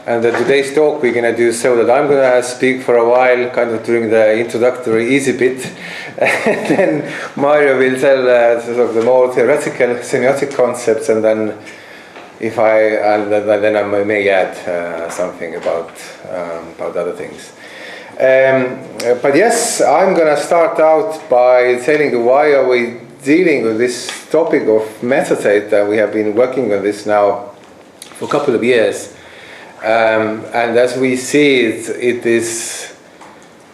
And today's talk we're going to do so that I'm going to speak for a while, kind of during the introductory easy bit, and then Maarja will tell sort of the more theoretical semiotic concepts, and then then I may add something about other things. But yes, I'm going to start out by telling you why are we dealing with this topic of metadata. We have been working on this now for a couple of years, and as we see it, it is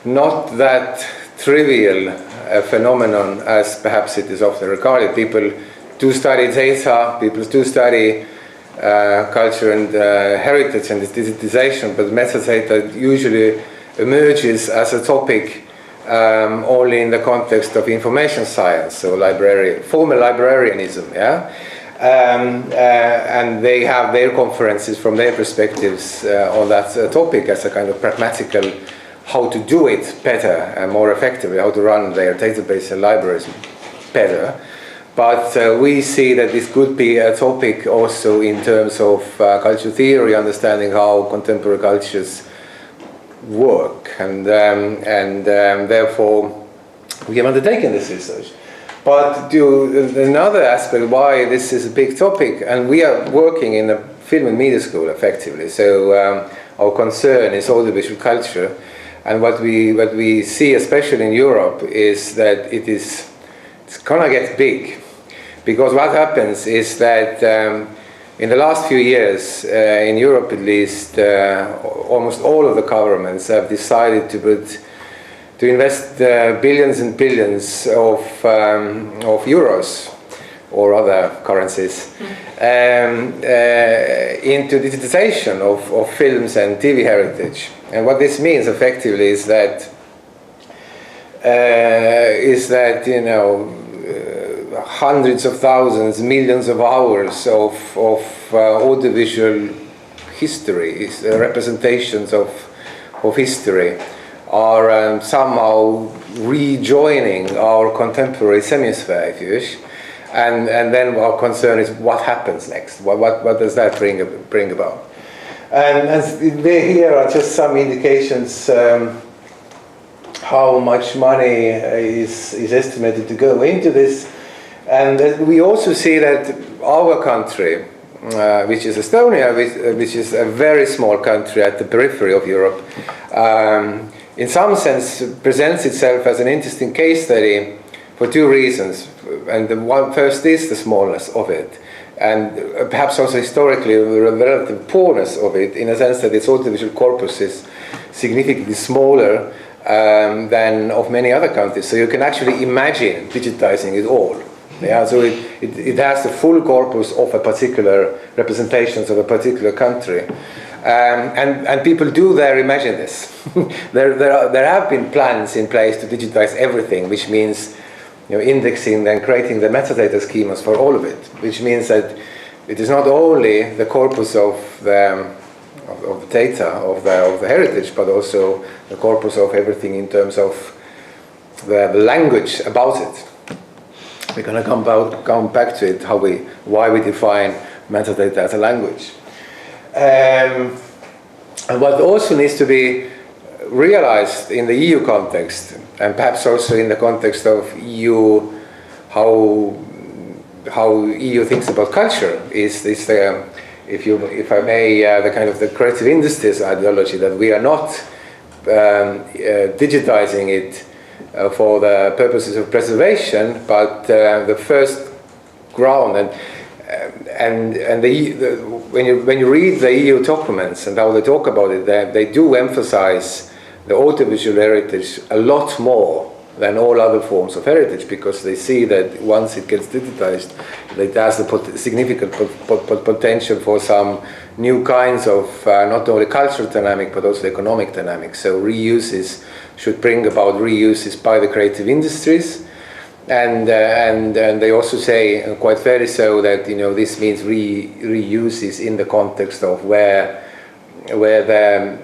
not that trivial a phenomenon as perhaps it is often regarded. People do study data, people do study culture and heritage and digitization, but metadata usually emerges as a topic only in the context of information science, or formal librarianism, yeah? And they have their conferences from their perspectives on that topic as a kind of pragmatical how to do it better and more effectively, how to run their database and libraries better. But we see that this could be a topic also in terms of culture theory, understanding how contemporary cultures work, and therefore we have undertaken this research. But another aspect why this is a big topic, and we are working in a film and media school effectively, so our concern is audiovisual culture, and what we see, especially in Europe, is that it's gonna get big, because what happens is that in the last few years, in Europe at least, almost all of the governments have decided to invest billions and billions of euros or other currencies into digitization of films and TV heritage. And what this means effectively is that hundreds of thousands, millions of hours of audiovisual history, representations of history, are somehow rejoining our contemporary semisphere, if you wish. And then our concern is what happens next? What does that bring about? And here are just some indications how much money is estimated to go into this. And we also see that our country, which is Estonia, which is a very small country at the periphery of Europe, in some sense presents itself as an interesting case study for two reasons. And first is the smallness of it, and perhaps also historically the relative poorness of it, in a sense that its audiovisual corpus is significantly smaller than of many other countries. So you can actually imagine digitizing it all. Yeah, so it has the full corpus of a particular representations of a particular country, and people do there imagine this. there have been plans in place to digitize everything, which means indexing and creating the metadata schemas for all of it, which means that it is not only the corpus of the data of the heritage, but also the corpus of everything in terms of the language about it. We're going to come back to it, why we define metadata as a language. And what also needs to be realized in the EU context, and perhaps also in the context of EU, how EU thinks about culture, is this, if I may, the kind of the creative industries ideology, that we are not digitizing it for the purposes of preservation, but the first ground, and when you read the EU documents and how they talk about it, they do emphasize the audiovisual heritage a lot more than all other forms of heritage, because they see that once it gets digitized, it has the significant potential for some new kinds of not only cultural dynamic but also economic dynamics. So reuses should bring about reuses by the creative industries, and they also say, quite fairly so, that this means reuses in the context of where the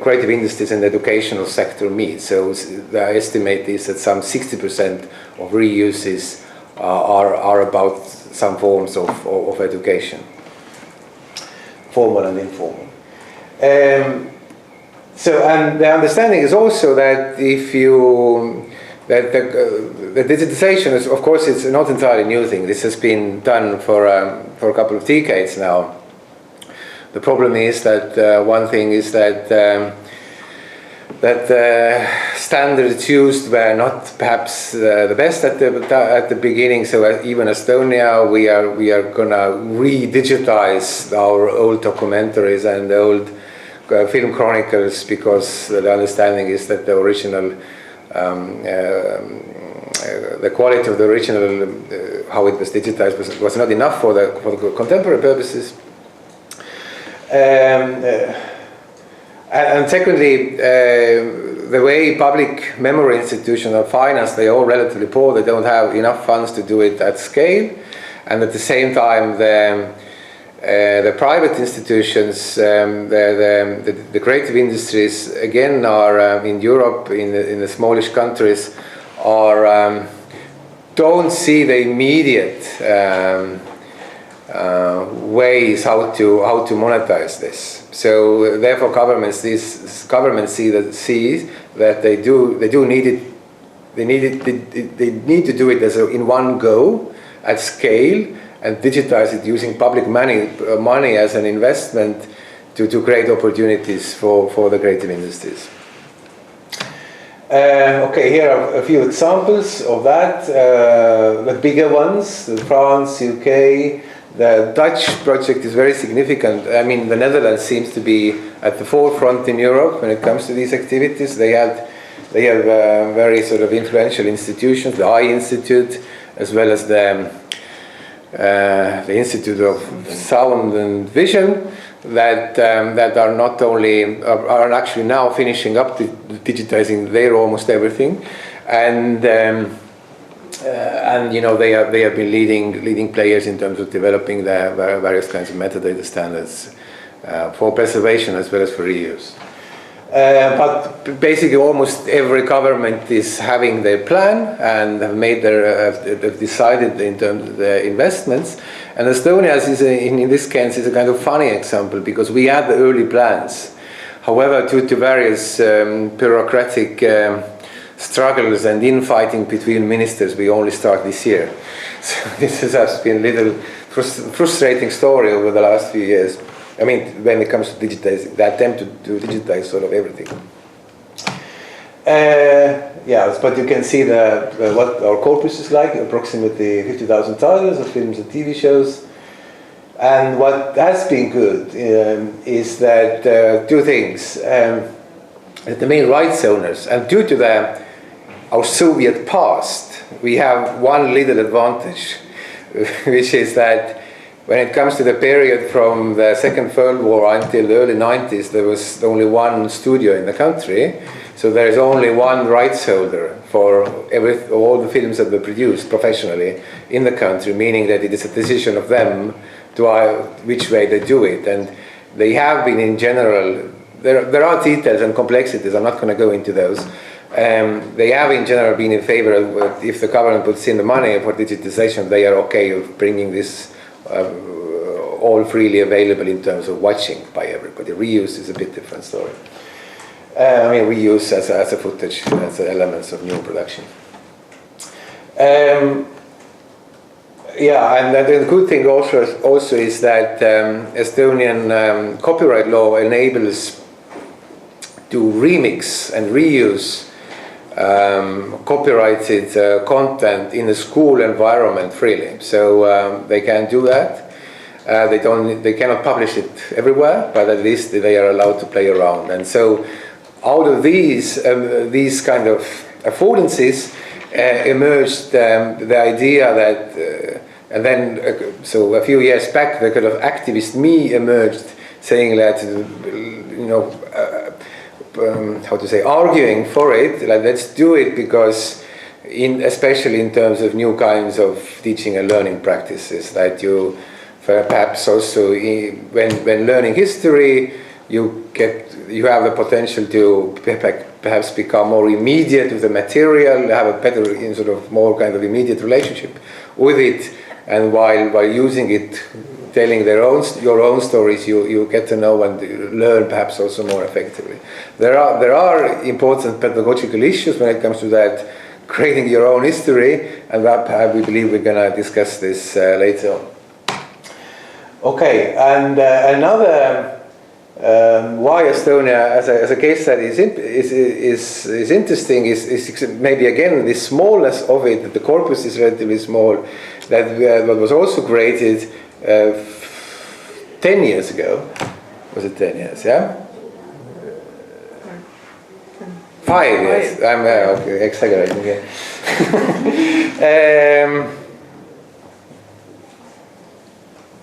creative industries and the educational sector meet. So the estimate is that some 60% of reuses are about some forms of education. formal and informal. So, and the understanding is also that if you, that the digitization is, of course, it's not entirely new thing. This has been done for a couple of decades now. The problem is that one thing is that standards used were not perhaps the best at the beginning. So even Estonia, we are gonna re-digitize our old documentaries and the old film chronicles, because the understanding is that the original, the quality of the original, how it was digitized, was not enough for the contemporary purposes. And secondly, the way public memory institutions are financed, they are all relatively poor. They don't have enough funds to do it at scale, and at the same time, the private institutions, the creative industries, again, are in Europe, in the smallish countries, are don't see the immediate ways how to monetize this. So therefore, governments see that they do need it. They need to do it in one go at scale, and digitize it using public money as an investment to create opportunities for the creative industries. Okay, here are a few examples of that. The bigger ones, France, UK. The Dutch project is very significant. I mean, the Netherlands seems to be at the forefront in Europe when it comes to these activities. They have very sort of influential institutions, the Eye Institute, as well as the Institute of Sound and Vision, that are not only are actually now finishing up digitizing their almost everything, and you know, they have been leading players in terms of developing the various kinds of metadata standards for preservation as well as for reuse. But basically, almost every government is having their plan and have made have decided in terms of the investments. And Estonia is in this case is a kind of funny example, because we had the early plans. However, due to various bureaucratic struggles and infighting between ministers, we only start this year. So this has been a little frustrating story over the last few years. I mean, when it comes to digitizing, the attempt to digitize sort of everything. Yeah, but you can see what our corpus is like, approximately 50,000 titles of films and TV shows. And what has been good is that two things. That the main rights owners, and due to our Soviet past, we have one little advantage, which is that when it comes to the period from the Second World War until the early 90s, there was only one studio in the country. So there is only one rights holder for all the films that were produced professionally in the country, meaning that it is a decision of them which way they do it. And they have been, in general, there are details and complexities, I'm not going to go into those. They have in general been in favor of, if the government puts in the money for digitization, they are okay with bringing this all freely available in terms of watching by everybody. Reuse is a bit different story. I mean, reuse as a footage, as elements of new production. Yeah, and the good thing also is that Estonian copyright law enables to remix and reuse copyrighted content in a school environment freely. So they can do that. They cannot publish it everywhere, but at least they are allowed to play around. And so out of these kind of affordances emerged the idea that, and then so a few years back, the kind of activist me emerged, saying that, you know, how to say, arguing for it, like, let's do it because, especially in terms of new kinds of teaching and learning practices, that you perhaps also, when learning history, you have the potential to perhaps become more immediate with the material, have a better, sort of more kind of immediate relationship with it, and while using it telling your own stories, you get to know and learn perhaps also more effectively. There are important pedagogical issues when it comes to that, creating your own history, and that we believe we're going to discuss this later on. Okay, and another why Estonia as a case study is interesting is maybe again the smallness of it, that the corpus is relatively small, that was also created 10 years ago. Was it 10 years, yeah? 5 years. I'm okay, exaggerating again.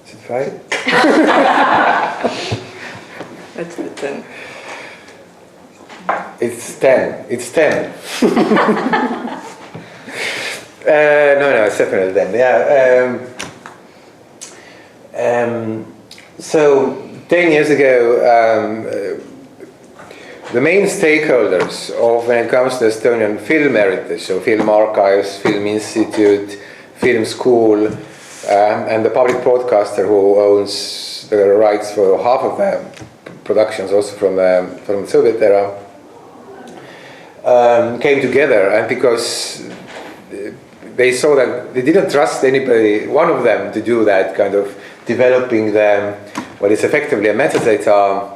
Is it 5? That's the 10. It's 10. It's 10. No, it's definitely 10. Yeah. So 10 years ago, the main stakeholders of when it comes to Estonian film heritage, so film archives, film institute, film school, and the public broadcaster who owns the rights for half of the productions, also from the Soviet era, came together, and because they saw that they didn't trust anybody, one of them, to do that kind of developing what is effectively a metadata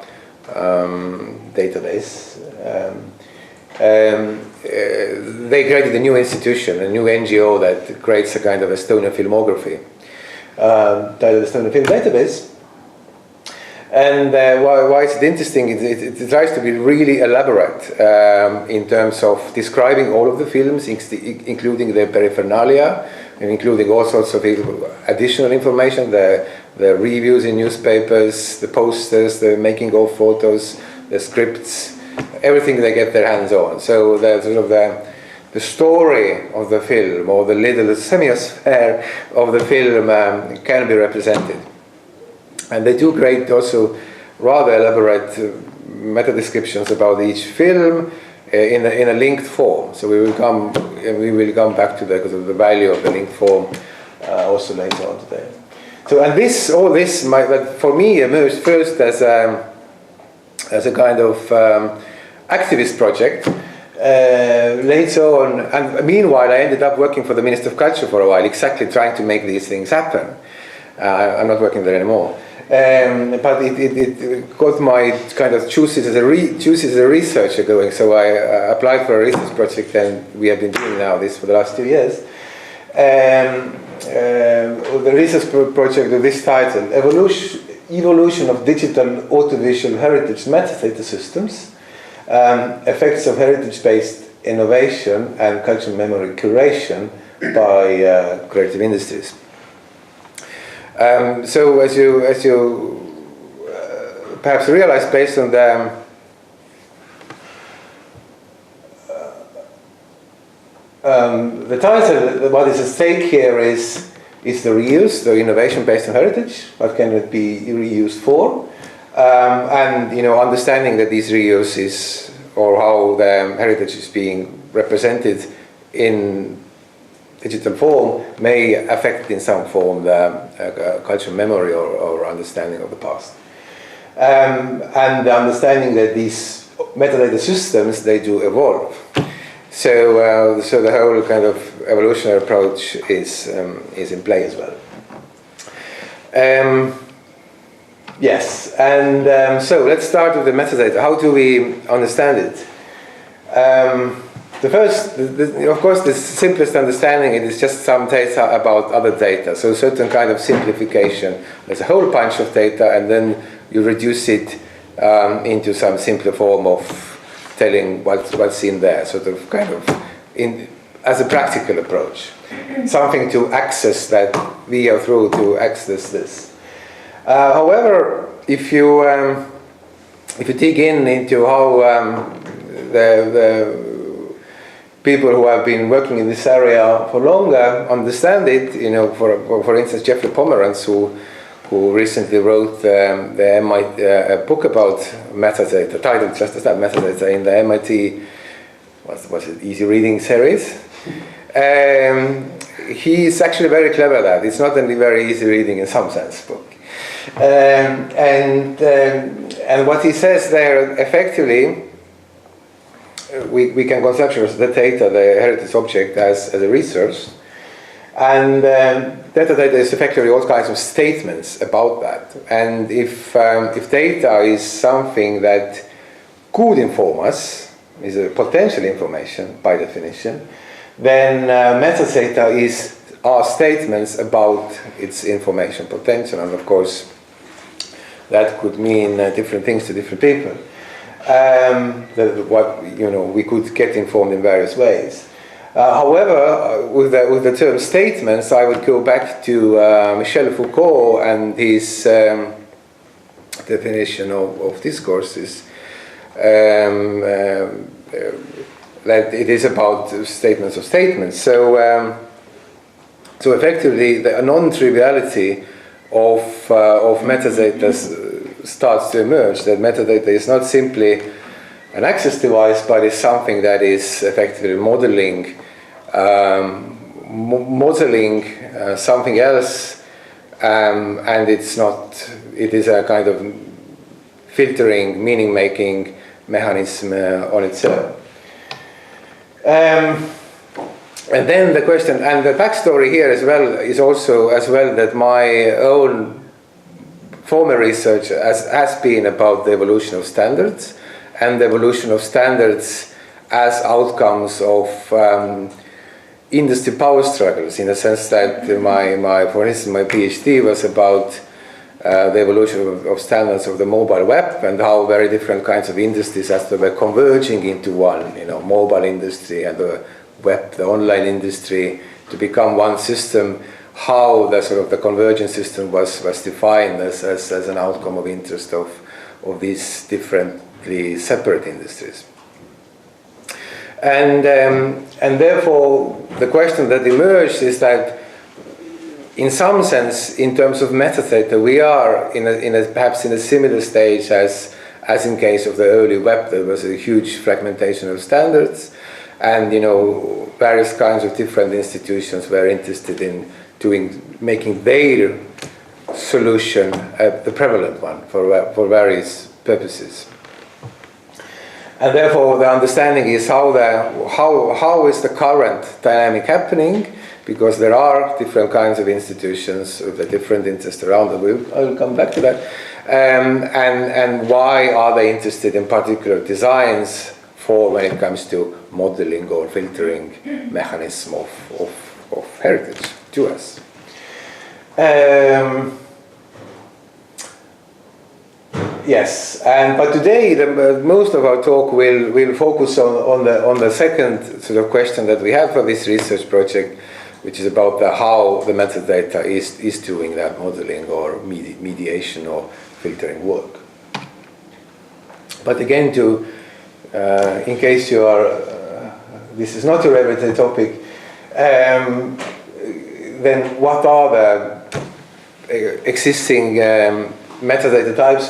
database. They created a new institution, a new NGO that creates a kind of Estonian filmography, titled Estonian Film Database. And why is it interesting? It tries to be really elaborate in terms of describing all of the films, including the paraphernalia, and including all sorts of additional information, the reviews in newspapers, the posters, the making of photos, the scripts, everything they get their hands on. So the sort of the story of the film, or the little semiosphere of the film, can be represented. And they do create also rather elaborate meta descriptions about each film in a linked form. So we will come come back to the value of the linked form also later on today. So and all this for me emerged first as a kind of activist project. Later on, and meanwhile I ended up working for the Ministry of Culture for a while, exactly trying to make these things happen. I'm not working there anymore. But it got my kind of juices as a researcher going. So I applied for a research project, and we have been doing now this for the last 2 years. The research project with this title: Evolution of Digital Audiovisual Heritage Metadata Systems, Effects of Heritage-Based Innovation and Cultural Memory Curation by Creative Industries. So as you perhaps realize, based on the title, what is at stake here is the reuse, the innovation based on heritage. What can it be reused for? And understanding that these reuses, or how the heritage is being represented in digital form, may affect in some form the cultural memory or understanding of the past. And the understanding that these metadata systems, they do evolve. So the whole kind of evolutionary approach is in play as well. Yes, and so let's start with the metadata. How do we understand it? Of course, the simplest understanding it is just some data about other data. So a certain kind of simplification. There's a whole bunch of data, and then you reduce it into some simpler form of telling what's in there. Sort of kind of as a practical approach, something to access that we are through to access this. However, if you dig into how the people who have been working in this area for longer understand it, for instance, Jeffrey Pomeranz, who recently wrote the MIT a book about metadata, titled just as that, Metadata, in the MIT, what's it, Easy Reading series. He's actually very clever at that. It's not only very easy reading in some sense book. And what he says there, effectively, we can conceptualize the data, the heritage object, as a resource. And metadata is effectively all kinds of statements about that. And if data is something that could inform us, is a potential information by definition, then metadata are statements about its information potential. And of course, that could mean different things to different people. We could get informed in various ways. However, with the term statements, I would go back to Michel Foucault and his definition of discourses, that it is about statements of statements. So effectively, the non-triviality of metadata starts to emerge, that metadata is not simply an access device, but is something that is effectively modeling something else, and it is a kind of filtering, meaning-making mechanism on its own. And then the question, and the backstory here as well, is also that my own former research has been about the evolution of standards, and the evolution of standards as outcomes of industry power struggles, in the sense that for instance, my PhD was about the evolution of standards of the mobile web, and how very different kinds of industries as they were converging into one, mobile industry and the web, the online industry, to become one system, how the convergent system was defined as an outcome of interest of these differently separate industries. And therefore, the question that emerged is that, in some sense, in terms of metadata, we are perhaps in a similar stage as in case of the early web. There was a huge fragmentation of standards, and various kinds of different institutions were interested in making their solution the prevalent one for various purposes. And therefore, the understanding is how is the current dynamic happening, because there are different kinds of institutions with a different interest around the world. I will come back to that. And why are they interested in particular designs for when it comes to modeling or filtering mechanism of heritage to us. Yes, but today most of our talk will focus on the second sort of question that we have for this research project, which is about how the metadata is doing that modeling or mediation or filtering work. But again, in case you are, this is not a everyday topic, then what are the existing metadata types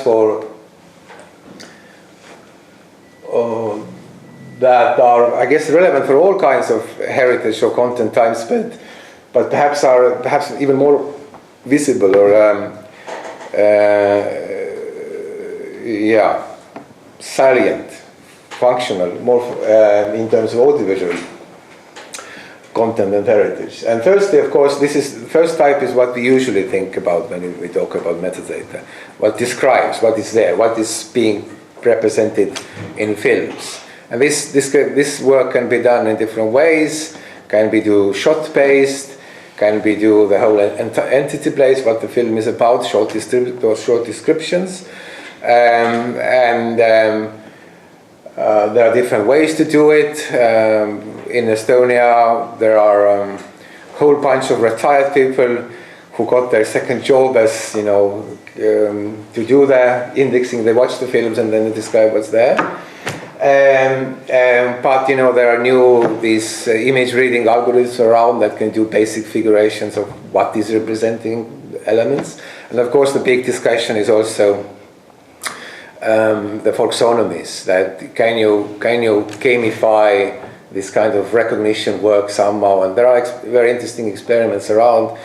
that are, I guess, relevant for all kinds of heritage or content types, but perhaps are even more visible or salient, functional, more in terms of audiovisual content and heritage. And firstly, of course, the first type is what we usually think about when we talk about metadata. What describes what is there, what is being represented in films. And this work can be done in different ways. Can be do shot-based, can be do the whole entity-based, what the film is about, short descriptions. There are different ways to do it. In Estonia, there are a whole bunch of retired people who got their second job as, to do the indexing. They watch the films and then they describe what's there. But there are these image reading algorithms around that can do basic figurations of what is representing elements. And of course, the big discussion is also the folksonomies, that can you gamify this kind of recognition work somehow, and there are very interesting experiments around.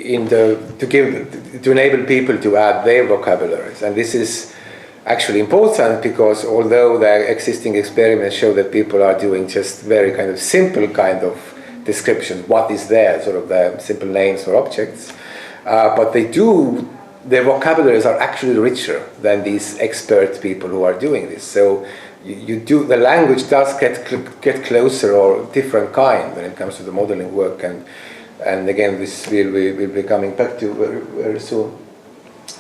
to enable people to add their vocabularies. And this is actually important because although the existing experiments show that people are doing just very kind of simple kind of descriptions, what is there, sort of the simple names for objects, but their vocabularies are actually richer than these expert people who are doing this. So the language does get closer or different kind when it comes to the modeling work, and again this we'll be coming back to very, very soon.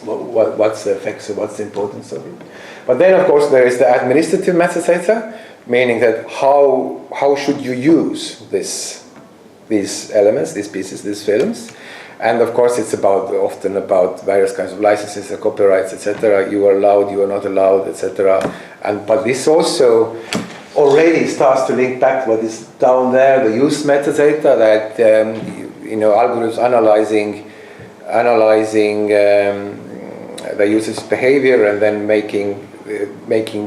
What's the effects of what's the importance of it? But then of course there is the administrative metadata, meaning that how should you use these elements, these pieces, these films. And of course, it's often about various kinds of licenses, copyrights, etc. You are allowed, you are not allowed, etc. But this also already starts to link back to what is down there, the use metadata, that algorithms analyzing the user's behavior and then making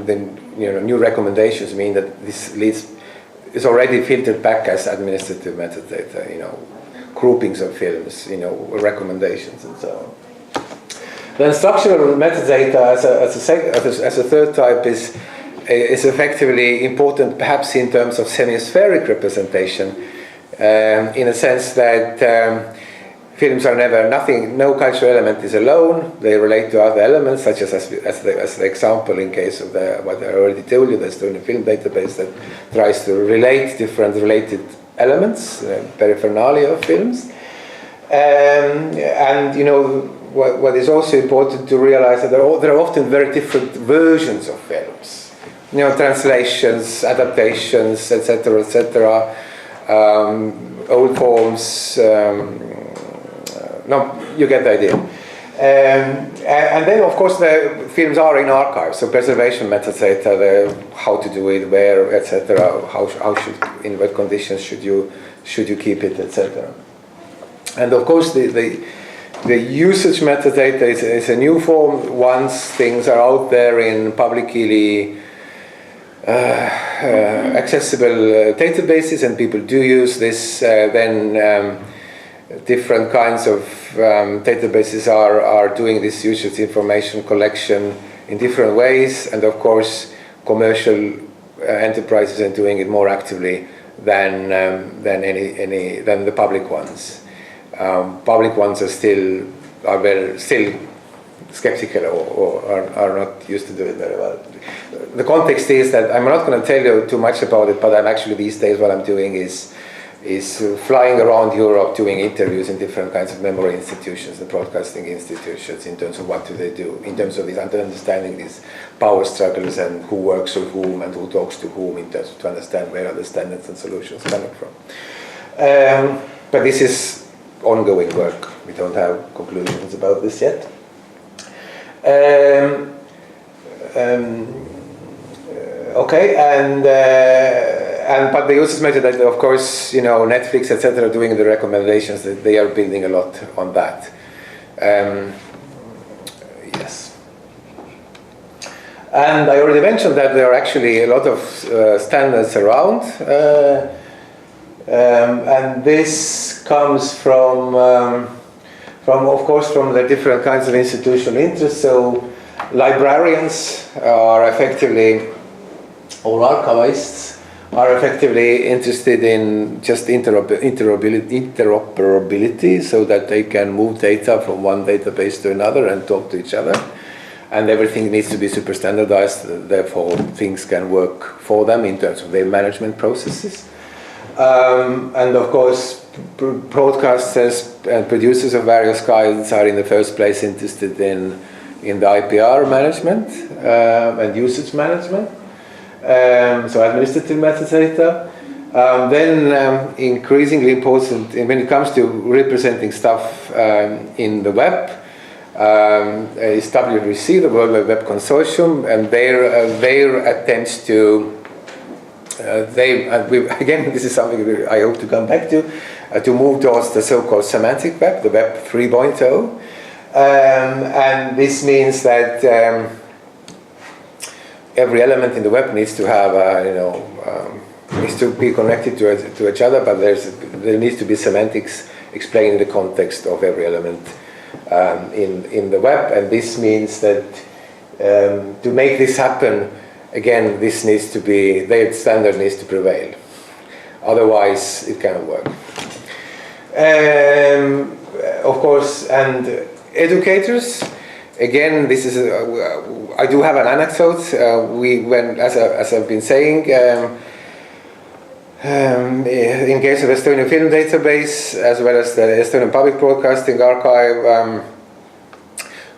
the new recommendations mean that this is already filtered back as administrative metadata. Groupings of films, recommendations and so on. Then structural metadata as a third type is effectively important, perhaps in terms of semispheric representation, in a sense that films are no cultural element is alone. They relate to other elements, such as the example in case of what I already told you, the Estonian film database that tries to relate different related elements, paraphernalia of films. What is also important to realize that there are often very different versions of films. Translations, adaptations, etc., etc. Old forms. You get the idea. And then, of course, the films are in archives, so preservation metadata, how to do it, where, etc. In what conditions should you keep it, etc. And of course, the usage metadata is a new form. Once things are out there in publicly accessible databases and people do use this, then different kinds of databases are doing this usage information collection in different ways, and of course commercial enterprises are doing it more actively than the public ones. Public ones are still skeptical or are not used to do it very well. The context is that I'm not going to tell you too much about it, but I'm actually these days what I'm doing is flying around Europe doing interviews in different kinds of memory institutions and broadcasting institutions in terms of what do they do, in terms of understanding these power struggles and who works with whom and who talks to whom, in terms of to understand where are the standards and solutions coming from. But this is ongoing work. We don't have conclusions about this yet. But the users metadata, of course, Netflix, etc., doing the recommendations, that they are building a lot on that. Yes. And I already mentioned that there are actually a lot of standards around, and this comes from, of course, from the different kinds of institutional interests. So librarians are effectively, or archivists, are effectively interested in just interoperability, so that they can move data from one database to another and talk to each other. And everything needs to be super standardized, therefore things can work for them in terms of their management processes. And of course, broadcasters and producers of various kinds are in the first place interested in the IPR management and usage management. So administrative metadata. Then increasingly important when it comes to representing stuff in the web is WWC, the World Wide Web Consortium, and their attempts to again, this is something I hope to come back to move towards the so-called semantic web, the Web 3.0, and this means that every element in the web needs to have, needs to be connected to each other, but there needs to be semantics explaining the context of every element in the web. And this means that to make this happen, again, this needs to be, the standard needs to prevail. Otherwise, it cannot work. Of course, and educators, again, this is I do have an anecdote. As I've been saying, in case of Estonian Film Database, as well as the Estonian Public Broadcasting Archive,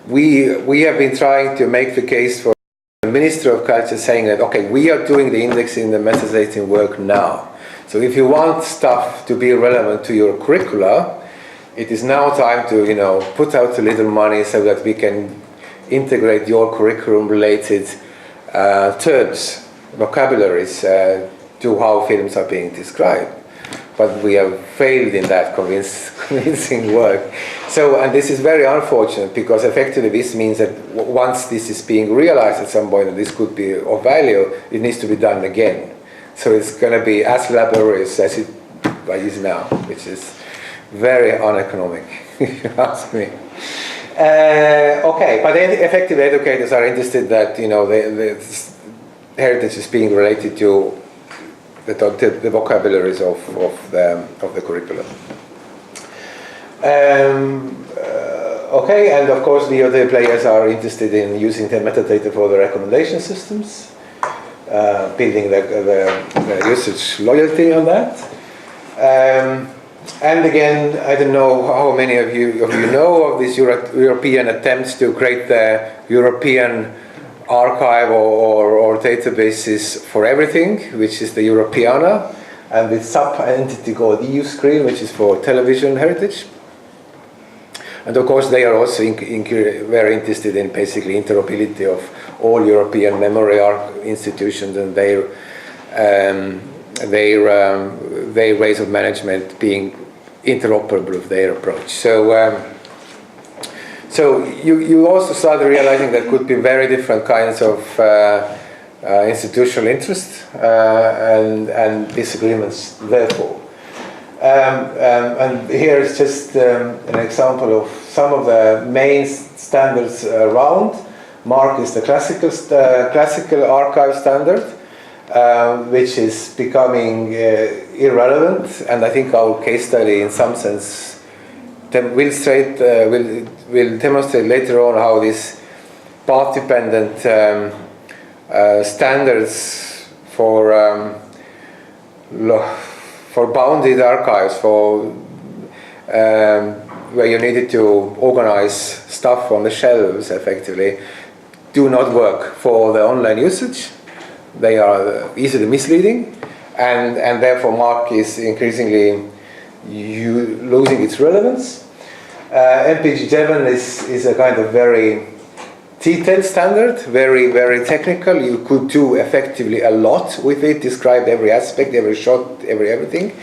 we have been trying to make the case for the Ministry of Culture, saying that, okay, we are doing the indexing, the metadata work now. So if you want stuff to be relevant to your curricula, it is now time to, put out a little money so that we can integrate your curriculum-related terms, vocabularies, to how films are being described. But we have failed in that convincing work. So, and this is very unfortunate, because effectively this means that once this is being realized at some point that this could be of value, it needs to be done again. So it's going to be as laborious as it is now, which is very uneconomic, if you ask me. Okay, but effective educators are interested that the heritage is being related to the vocabularies of the curriculum. Okay, and of course the other players are interested in using the metadata for the recommendation systems, building the usage loyalty on that. And again, I don't know how many of you know of these European attempts to create the European archive or databases for everything, which is the Europeana, and with sub-entity called EU Screen, which is for television heritage. And of course, they are also very interested in basically interoperability of all European memory institutions and their ways of management being interoperable with their approach. So you also start realizing there could be very different kinds of institutional interest and disagreements, therefore. And here is just an example of some of the main standards around. MARC is the classical archive standard, which is becoming irrelevant, and I think our case study in some sense will demonstrate later on how these path-dependent standards for bounded archives, where you needed to organize stuff on the shelves effectively, do not work for the online usage. They are easily misleading, and therefore MARC is increasingly losing its relevance. MPG7 is a kind of very detailed standard, very, very technical. You could do effectively a lot with it, describe every aspect, every shot, everything.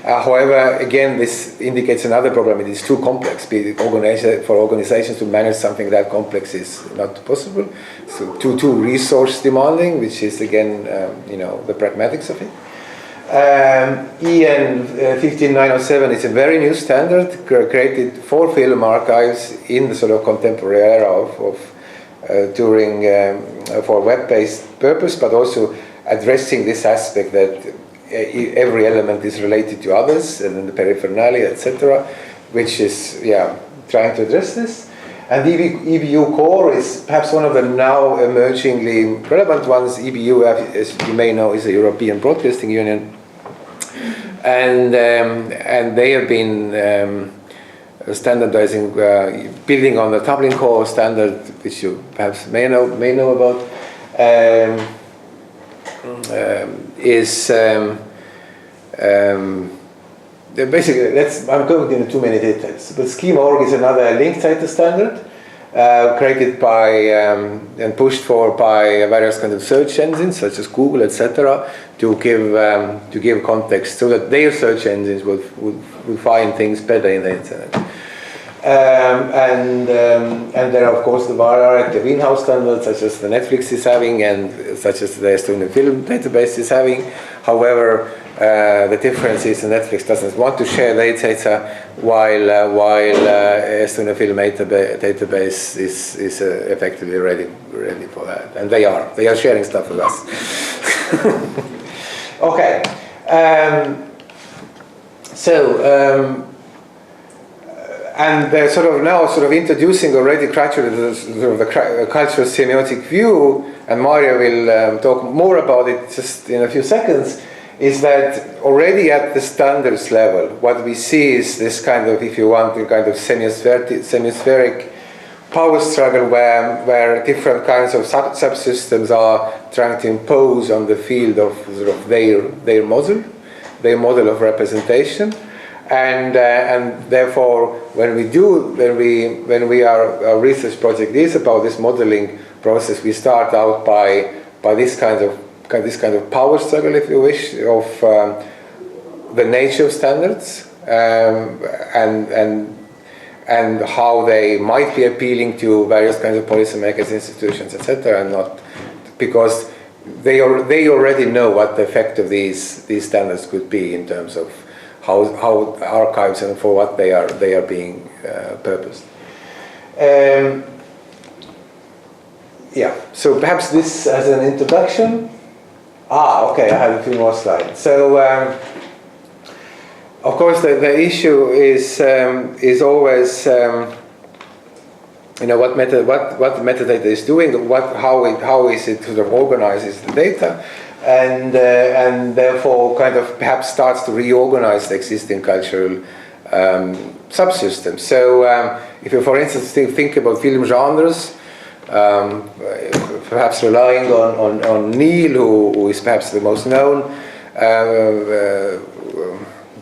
However, again, this indicates another problem. It is too complex. For organizations to manage something that complex is not possible. So too resource demanding, which is again, the pragmatics of it. EN 15907 is a very new standard created for film archives in the sort of contemporary era for web-based purpose, but also addressing this aspect that every element is related to others and the peripheral, etc., which is trying to address this. And EBU core is perhaps one of the now emergingly relevant ones. EBU, as you may know, is a European Broadcasting Union, and they have been standardizing, building on the Dublin Core standard, which you perhaps may know about. Basically, I'm going into too many details, but Schema.org is another linked data standard created by and pushed for by various kinds of search engines such as Google, etc., to give context so that their search engines would find things better in the internet. And there are of course the variety of in-house standards such as the Netflix is having and such as the Estonian Film Database is having. However, the difference is Netflix doesn't want to share their data, while Estonian film database is effectively ready for that, and they are sharing stuff with us. Okay, and they're now introducing already gradually the cultural semiotic view, and Maarja will talk more about it just in a few seconds. Is that already at the standards level, what we see is this kind of, if you want, a kind of semispheric power struggle where different kinds of subsystems are trying to impose on the field of their model of representation, and therefore our research project is about this modeling process, we start out by this kind of power struggle, if you wish, of the nature of standards and how they might be appealing to various kinds of policymakers, institutions, etc., and not because they already know what the effect of these standards could be in terms of how archives and for what they are being purposed. So perhaps this as an introduction. Okay, I have a few more slides. So, of course, the issue is always, what metadata is doing, how is it organizes the data, and therefore kind of perhaps starts to reorganize the existing cultural subsystems. So, if you, for instance, think about film genres. Perhaps relying on Neil, who is perhaps the most known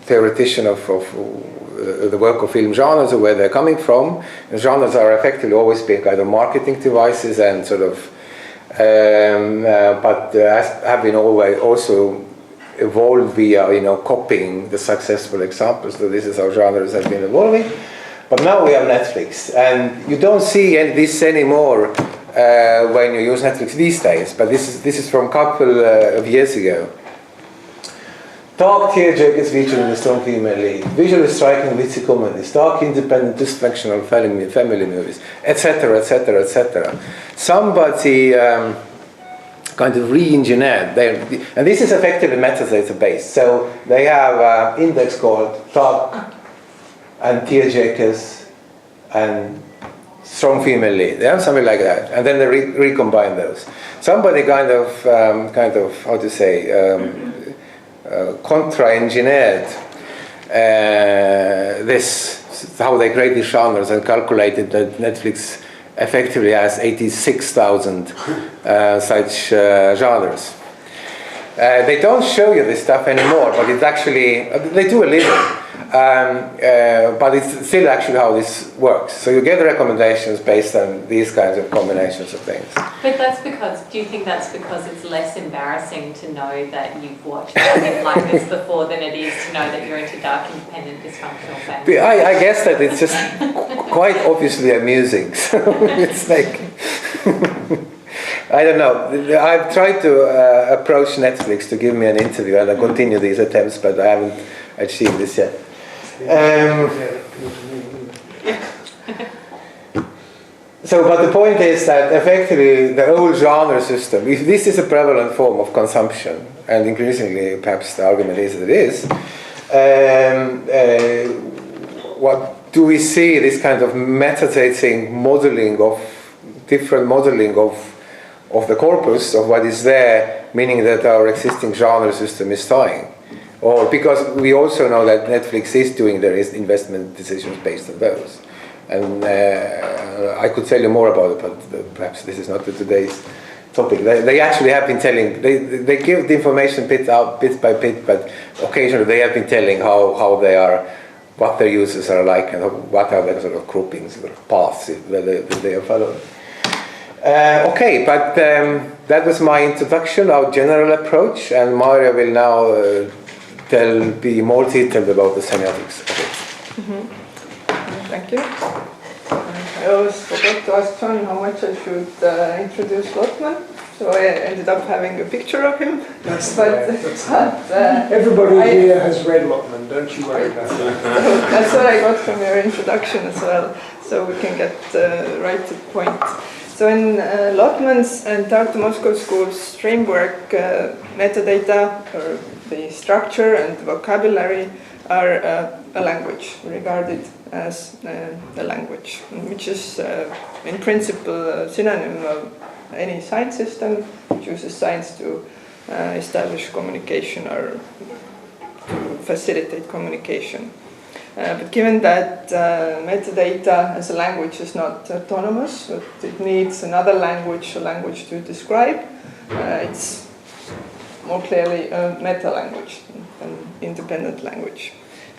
theoretician of the work of film genres, or where they're coming from. And genres are effectively always being kind of marketing devices and but have been always also evolved via copying the successful examples. So this is how genres have been evolving. But now we have Netflix, and you don't see this anymore when you use Netflix these days. But this is from a couple of years ago. Dark tearjerkers featured in the strong female lead, visually striking witty comedies, dark independent dysfunctional family movies, etc., etc., etc. Somebody kind of re-engineered, and this is effectively metadata based. So they have an index called dark and tearjerkers and strong female lead. They have something like that, and then they recombine those. Somebody kind of how to say contra-engineered this, how they create these genres, and calculated that Netflix effectively has 86,000 such genres. They don't show you this stuff anymore, but it's actually, they do a little. But it's still actually how this works. So you get recommendations based on these kinds of combinations of things. But that's because, do you think that's because it's less embarrassing to know that you've watched something like this before than it is to know that you're into dark, independent, dysfunctional families? I guess that it's just quite obviously amusing. So it's like, I don't know. I've tried to approach Netflix to give me an interview, and I continue these attempts, but I haven't achieved this yet. But the point is that effectively the old genre system, if this is a prevalent form of consumption, and increasingly perhaps the argument is that it is, what do we see? This kind of metadating modeling of different modeling of the corpus of what is there, meaning that our existing genre system is dying. Or because we also know that Netflix is doing their investment decisions based on those. And I could tell you more about it, but perhaps this is not today's topic. They actually have been telling, they give the information bit by bit, but occasionally they have been telling how they are, what their users are like, and what are their sort of groupings, sort of paths that they are following. Okay, but that was my introduction, our general approch, and Maarja will now be more detailed about the semiotics of it. Mm-hmm. Thank you. I always forgot to ask John how much I should introduce Lotman. so I ended up having a picture of him. That's Everybody here has read Lotman, don't you worry about that. So that's what I got from your introduction as well, so we can get right to the point. So in Lotman's and Tartu Moscow School's framework, metadata, or the structure and vocabulary, are a language, regarded as a language, which is in principle a synonym of any science system which uses science to establish communication or to facilitate communication. But given that metadata as a language is not autonomous, but it needs another language, a language to describe, it's more clearly a meta-language, an independent language.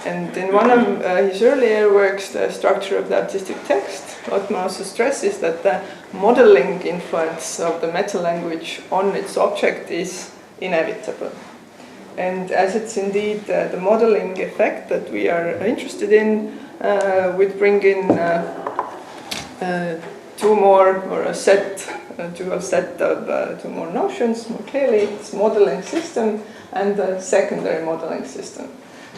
And in one of his earlier works, The Structure of the Artistic Text, Ojamaa also stresses that the modeling influence of the meta-language on its object is inevitable. And as it's indeed the modeling effect that we are interested in, we'd bring in two more, or a dual set of two more notions. More clearly, it's modeling system and the secondary modeling system.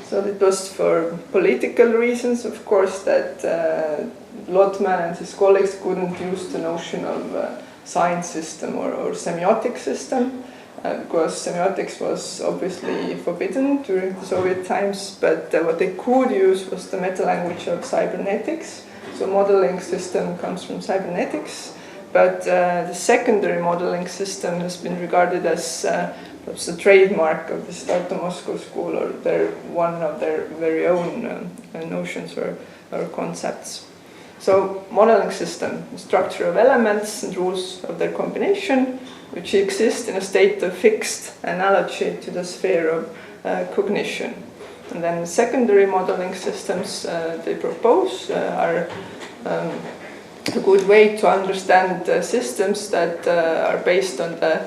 So it was for political reasons, of course, that Lotman and his colleagues couldn't use the notion of science system or semiotic system, because semiotics was obviously forbidden during the Soviet times, but what they could use was the meta-language of cybernetics. So modeling system comes from cybernetics, but the secondary modeling system has been regarded as perhaps a trademark of the Tartu Moscow School, or one of their very own notions or concepts. So modeling system, the structure of elements and rules of their combination, which exist in a state of fixed analogy to the sphere of cognition. And then secondary modeling systems they propose are a good way to understand systems that are based on the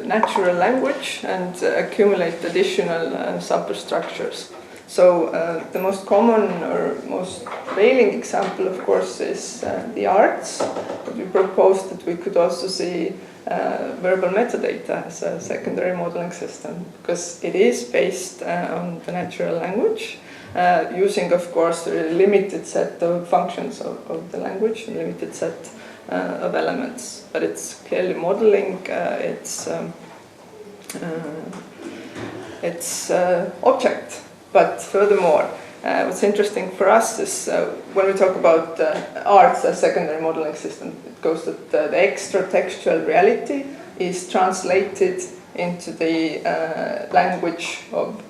natural language and accumulate additional superstructures. So the most common or most prevailing example, of course, is the arts. But we proposed that we could also see verbal metadata as a secondary modeling system, because it is based on the natural language, using, of course, a limited set of functions of the language, a limited set of elements. But it's clearly modeling its object. But furthermore, what's interesting for us is when we talk about arts as secondary modeling system, it goes that the extra-textual reality is translated into the language of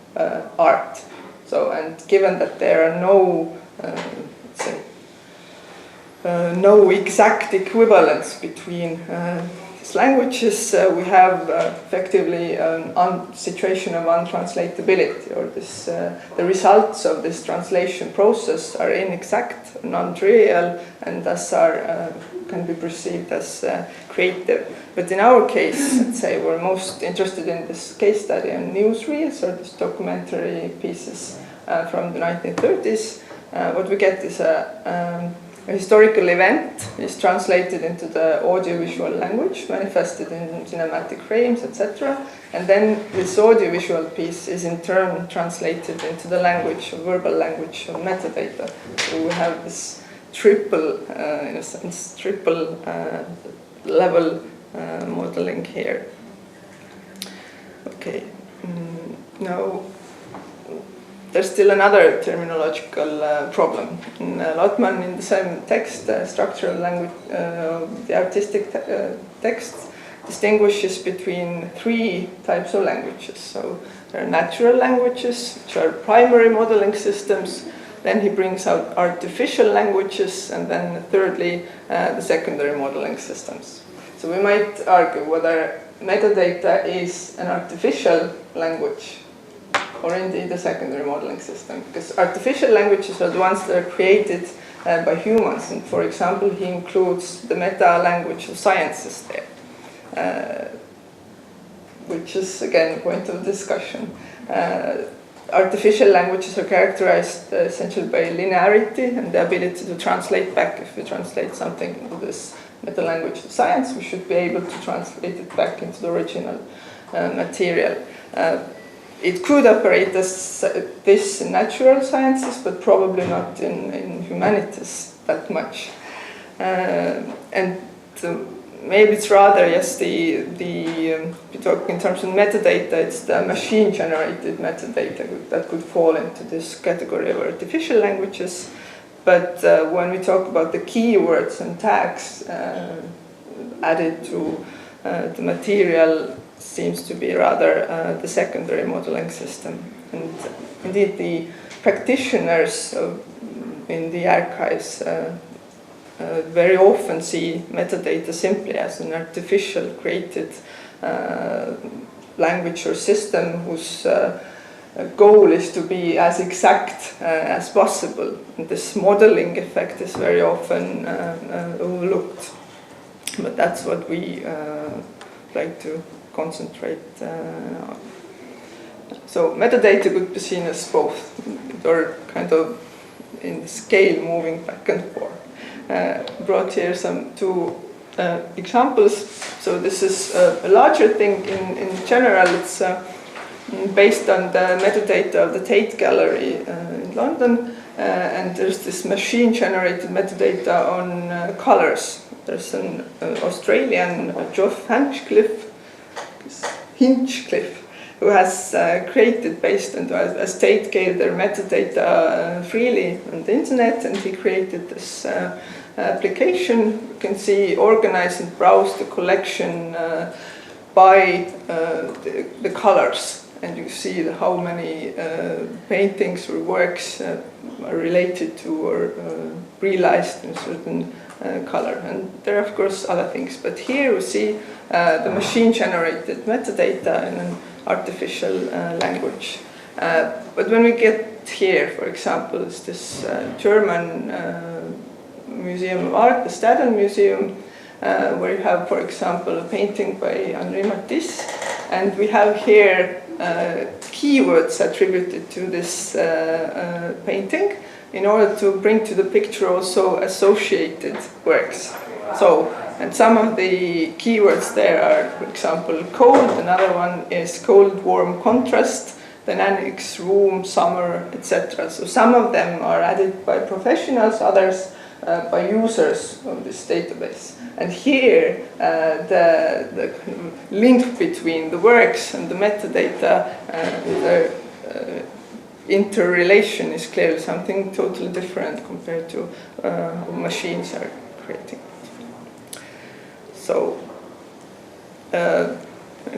art. So, and given that there are no, let's say, no exact equivalence between these languages, we have effectively a situation of untranslatability, or this, the results of this translation process are inexact, non-trivial, and thus are, can be perceived as creative. But in our case, let's say, we're most interested in this case study on newsreels, or these documentary pieces from the 1930s. What we get is a historical event is translated into the audiovisual language, manifested in cinematic frames, etc. And then this audiovisual piece is in turn translated into the language, verbal language of metadata. So we have this triple, in a sense, triple level modeling here. Okay, now there's still another terminological problem. In Lotman, in the same text, structural language, the artistic text distinguishes between three types of languages. So there are natural languages, which are primary modeling systems. Then he brings out artificial languages, and then thirdly, the secondary modeling systems. So we might argue whether metadata is an artificial language or indeed a secondary modeling system, because artificial languages are the ones that are created by humans, and for example he includes the meta-language of sciences there, which is again a point of discussion. Artificial languages are characterized essentially by linearity and the ability to translate back. If we translate something into this meta-language of science, we should be able to translate it back into the original material. It could operate as this in natural sciences, but probably not in humanities that much. Maybe it's rather, yes, we talk in terms of metadata, it's the machine-generated metadata that could fall into this category of artificial languages. But when we talk about the keywords and tags added to the material, seems to be rather the secondary modeling system. And indeed, the practitioners in the archives very often see metadata simply as an artificial created language or system whose goal is to be as exact as possible. And this modeling effect is very often overlooked. But that's what we like to concentrate on. So metadata could be seen as both, or kind of in the scale moving back and forth. Brought here two examples. So this is a larger thing. In general, it's based on the metadata of the Tate Gallery in London, and there's this machine-generated metadata on colors. There's an Australian, Geoff Hinchcliffe, who has created, based on as Tate gave their metadata freely on the internet, and he created this application. You can see, organize and browse the collection by the colors, and you see how many paintings or works are related to or realized in a certain color. And there are of course other things, but here we see the machine-generated metadata in an artificial language. But when we get here, for example, is this German Museum of Art, the Staden Museum, where you have, for example, a painting by Henri Matisse, and we have here keywords attributed to this painting in order to bring to the picture also associated works. So, and some of the keywords there are, for example, cold, another one is cold, warm, contrast, dynamics, room, summer, etc. So some of them are added by professionals, others by users of this database. And here, the link between the works and the metadata, the interrelation is clearly something totally different compared to what machines are creating. So, a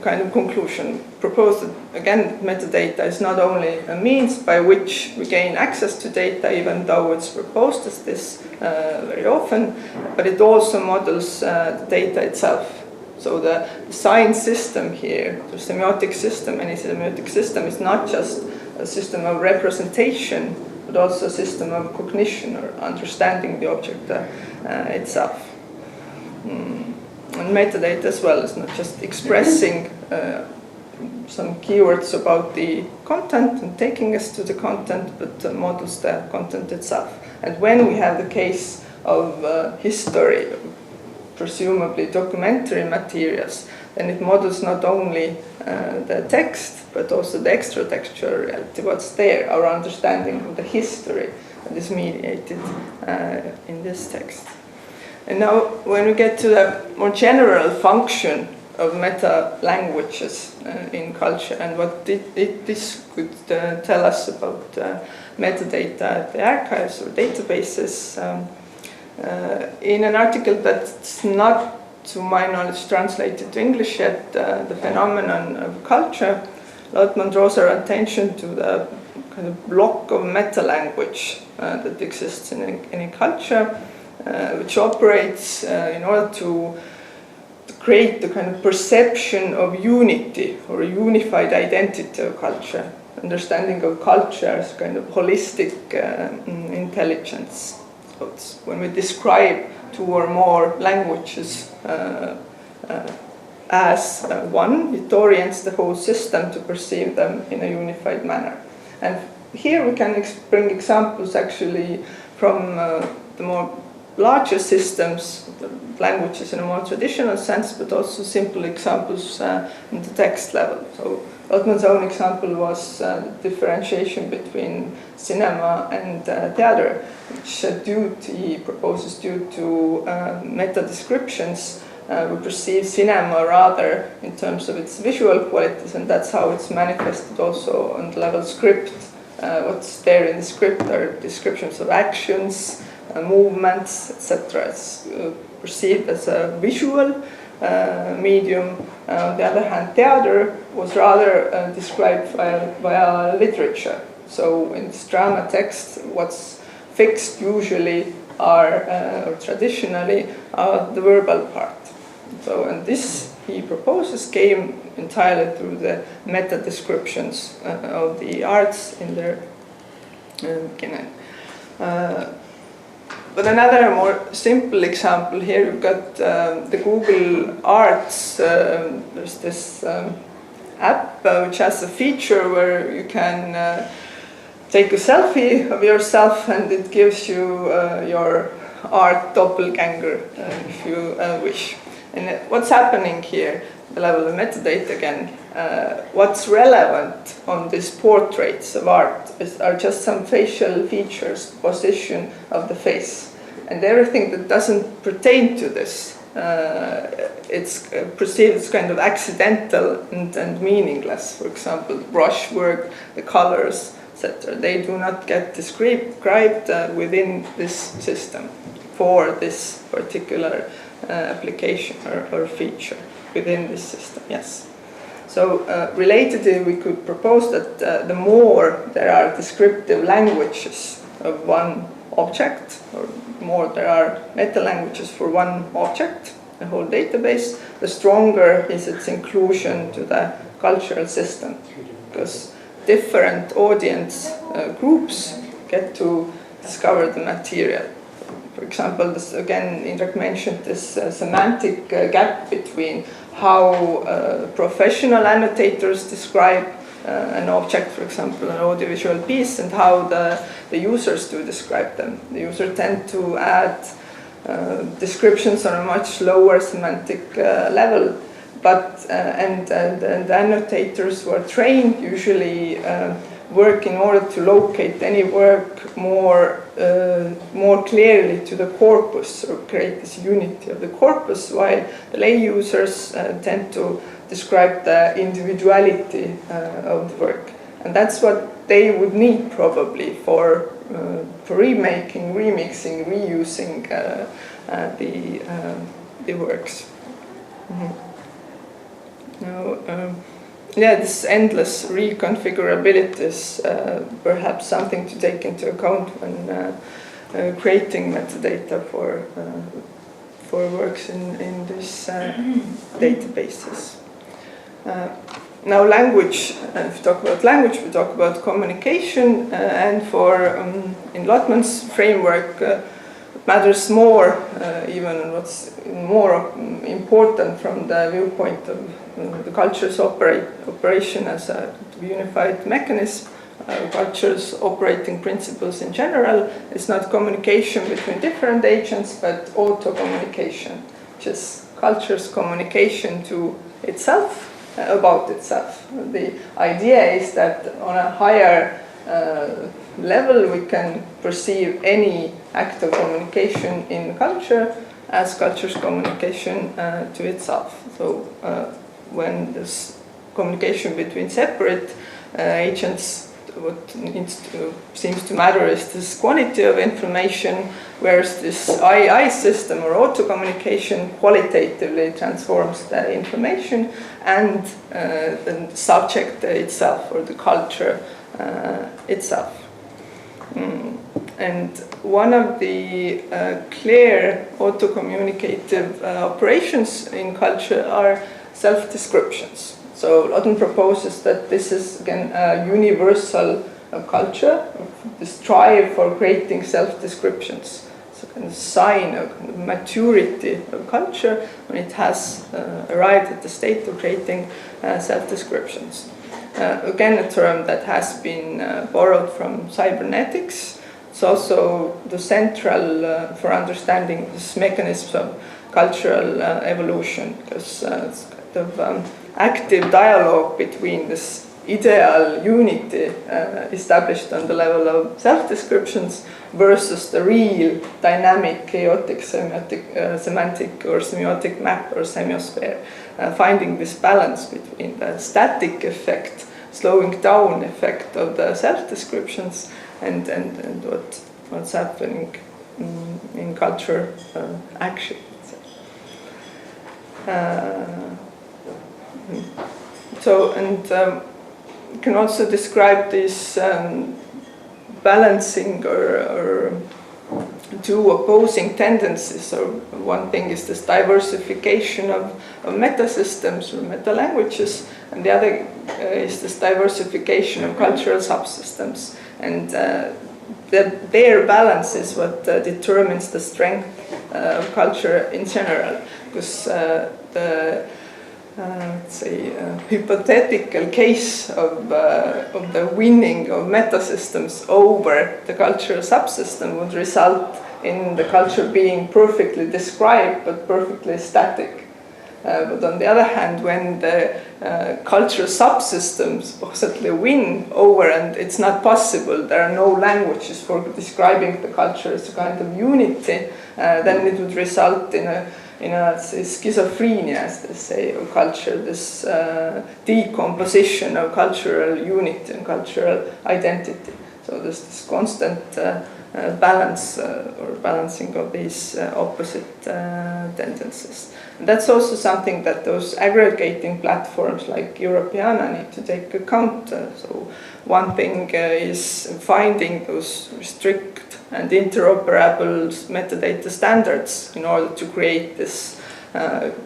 kind of conclusion proposed that, again, metadata is not only a means by which we gain access to data, even though it's proposed as this very often, but it also models the data itself. So the science system here, the semiotic system, any semiotic system, is not just a system of representation, but also a system of cognition or understanding the object itself. And metadata as well is not just expressing some keywords about the content and taking us to the content, but models the content itself. And when we have the case of history, presumably documentary materials, then it models not only the text, but also the extra-textual reality, what's there, our understanding of the history that is mediated in this text. And now, when we get to the more general function of meta-languages in culture and what this could tell us about metadata at the archives or databases, in an article that's not, to my knowledge, translated to English yet, the phenomenon of culture, Lotman draws our attention to the kind of block of meta-language that exists in any culture, which operates in order to create the kind of perception of unity or a unified identity of culture, understanding of culture as kind of holistic intelligence. So it's when we describe two or more languages as one, it orients the whole system to perceive them in a unified manner. And here we can bring examples actually from the more larger systems, the languages in a more traditional sense, but also simple examples in the text level. So Lotman's own example was differentiation between cinema and theater, which he proposes due to meta descriptions. We perceive cinema rather in terms of its visual qualities, and that's how it's manifested also on the level script. What's there in the script are descriptions of actions, movements, etc. It's perceived as a visual medium. On the other hand, theater was rather described via literature. So in this drama text, what's fixed usually or traditionally the verbal part. So, and this, he proposes, came entirely through the meta descriptions of the arts in their beginning. But another more simple example here, you've got the Google Arts. There's this app which has a feature where you can take a selfie of yourself, and it gives you your art doppelganger if you wish. And what's happening here, the level of metadata again, what's relevant on these portraits of art are just some facial features, position of the face. And everything that doesn't pertain to this, it's perceived as kind of accidental and meaningless. For example, the brushwork, the colors, etc. They do not get described within this system for this particular application or feature within this system, yes. So relatedly, we could propose that the more there are descriptive languages of one object, or more there are meta-languages for one object, the whole database, the stronger is its inclusion to the cultural system, because different audience groups get to discover the material. For example, this, again, Indrek mentioned this semantic gap between how professional annotators describe an object, for example, an audiovisual piece, and how the users do describe them. The users tend to add descriptions on a much lower semantic level, but and the annotators who are trained usually work in order to locate any work more clearly to the corpus, or create this unity of the corpus, while the lay users tend to describe the individuality of the work. And that's what they would need probably for remaking, remixing, reusing the works. Mm-hmm. Now, yeah, this endless reconfigurability is perhaps something to take into account when creating metadata for works in these databases. Now, language. If we talk about language, we talk about communication, and for in Lotman's framework, it matters more, even what's more important from the viewpoint of the culture's operation as a unified mechanism. Culture's operating principles in general is not communication between different agents, but auto-communication, which is culture's communication to itself, about itself. The idea is that on a higher level we can perceive any act of communication in culture as culture's communication to itself. So when there's communication between separate agents, what seems to matter is this quantity of information, whereas this AI system or auto-communication qualitatively transforms the information and the subject itself, or the culture itself. And one of the clear auto-communicative operations in culture are self-descriptions. So Lotman proposes that this is, again, a universal culture, this drive for creating self-descriptions. So kind of sign of kind of maturity of culture when it has arrived at the state of creating self-descriptions. Again, a term that has been borrowed from cybernetics, it's also the central for understanding this mechanisms of cultural evolution, because it's kind of active dialogue between this ideal unity established on the level of self-descriptions versus the real dynamic, chaotic, semantic or semiotic map or semiosphere, finding this balance between the static effect, slowing down effect of the self-descriptions and what's happening in culture action. You can also describe this balancing or two opposing tendencies. So one thing is this diversification of metasystems or meta-languages, and the other is this diversification of cultural subsystems. And their balance is what determines the strength of culture in general, because the let's say, hypothetical case of the winning of metasystems over the cultural subsystem would result in the culture being perfectly described but perfectly static. But on the other hand, when the cultural subsystems supposedly win over and it's not possible, there are no languages for describing the culture as a kind of unity, then it would result in a schizophrenia, as they say, of culture, this decomposition of cultural unity and cultural identity. So there's this constant balance or balancing of these opposite tendencies. And that's also something that those aggregating platforms like Europeana need to take account. So one thing is finding those strict and interoperable metadata standards in order to create this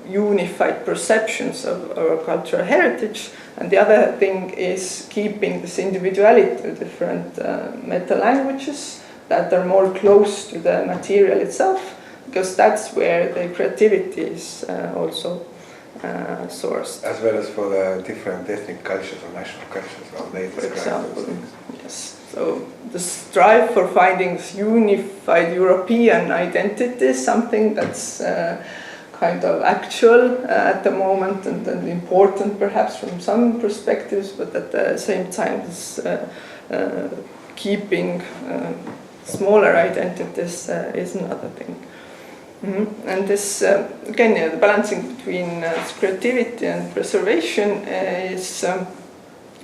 unified perceptions of our cultural heritage. And the other thing is keeping this individuality of different meta-languages that are more close to the material itself, because that's where the creativity is also sourced. As well as for the different ethnic cultures or national cultures, how they describe those example, things. yes. So the strive for finding this unified European identity is something that's kind of actual at the moment and important perhaps from some perspectives, but at the same time is keeping smaller identities is another thing. And this, again, the balancing between creativity and preservation is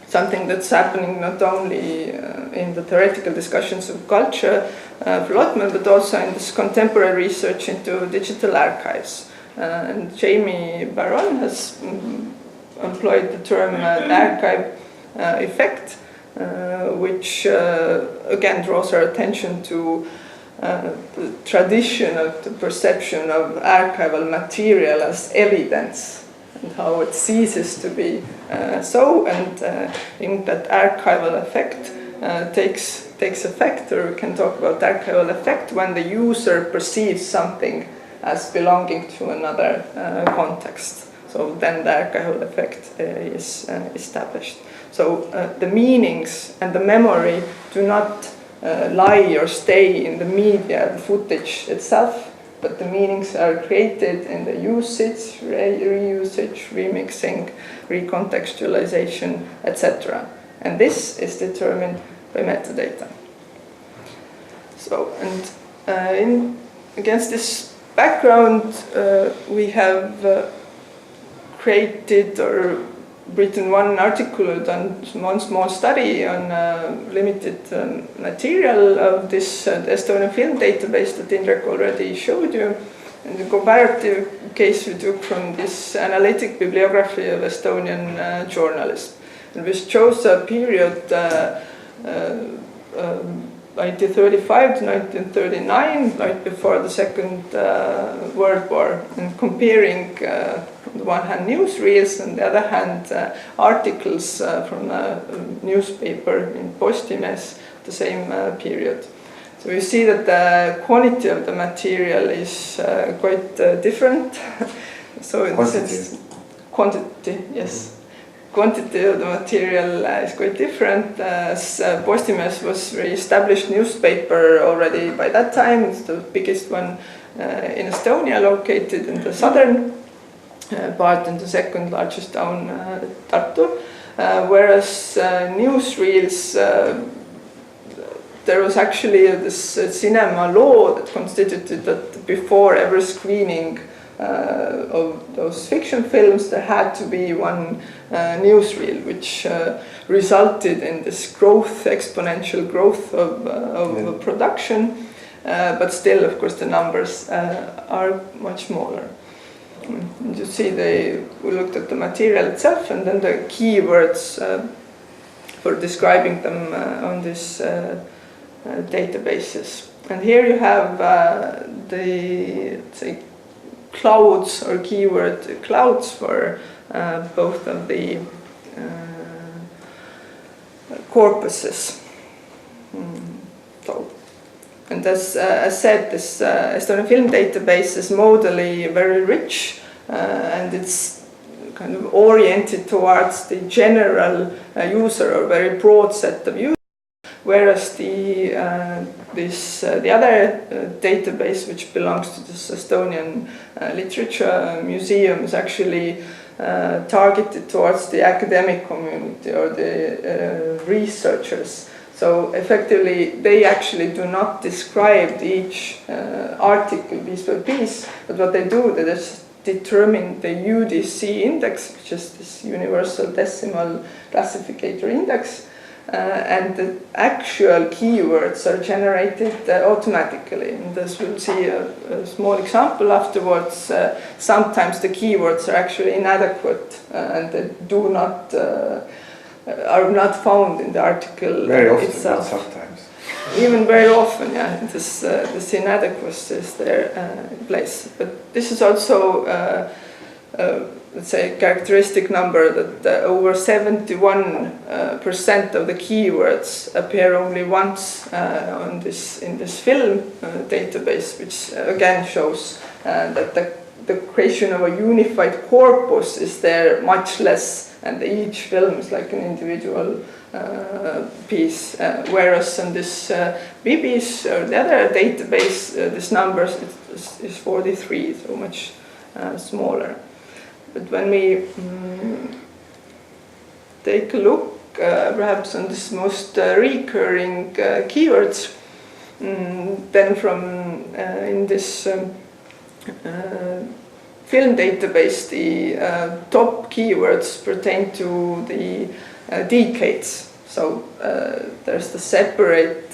something that's happening not only in the theoretical discussions of culture development, but also in this contemporary research into digital archives. And Jamie Baron has employed the term archive effect, which again draws our attention to the tradition of the perception of archival material as evidence and how it ceases to be so, and in that archival effect takes effect, or we can talk about archival effect when the user perceives something as belonging to another context. So then the archival effect is established. So the meanings and the memory do not lie or stay in the media, the footage itself, but the meanings are created in the usage, reusage, remixing, recontextualization, etc. And this is determined by metadata. So, and against this background, we have created or written one article, done one small study on limited material of this Estonian film database that Indrek already showed you. And the comparative case we took from this analytic bibliography of Estonian journalists. And we chose a period 1935 to 1939, right before the Second World War, and comparing on the one hand newsreels, and the other hand articles from a newspaper in Postimees, the same period. So you see that the quality of the material is quite different. So it's quantity, yes. quantity of the material is quite different. Postimees was a re-established newspaper already by that time. It's the biggest one in Estonia, located in the southern part, and the second largest town, Tartu. Whereas newsreels, there was actually this cinema law that constituted that before every screening of those fiction films, there had to be one newsreel, which resulted in this growth, exponential growth of production. But still, of course, the numbers are much smaller. And you see, we looked at the material itself and then the keywords for describing them on these databases. And here you have the, let's say, clouds or keyword clouds for both of the corpuses. So, and as I said, this Estonian film database is modally very rich, and it's kind of oriented towards the general user, or very broad set of users. Whereas the other database, which belongs to this Estonian Literature Museum, is actually targeted towards the academic community or the researchers. So effectively, they actually do not describe each article piece by piece, but what they do, they just determine the UDC index, which is this Universal Decimal Classificator Index, and the actual keywords are generated automatically. And as we'll see a small example afterwards, sometimes the keywords are actually inadequate and they do not are not found in the article very often, itself. But sometimes. Even very often, yeah, this inadequacy is there in place. But this is also, let's say, a characteristic number that over 71% of the keywords appear only once in this film database, which again shows that the creation of a unified corpus is there much less, and each film is like an individual piece, whereas in this BBS or the other database, this number is 43, so much smaller. But when we take a look perhaps on this most recurring keywords, then from in this film database, the top keywords pertain to the decades. So there's the separate,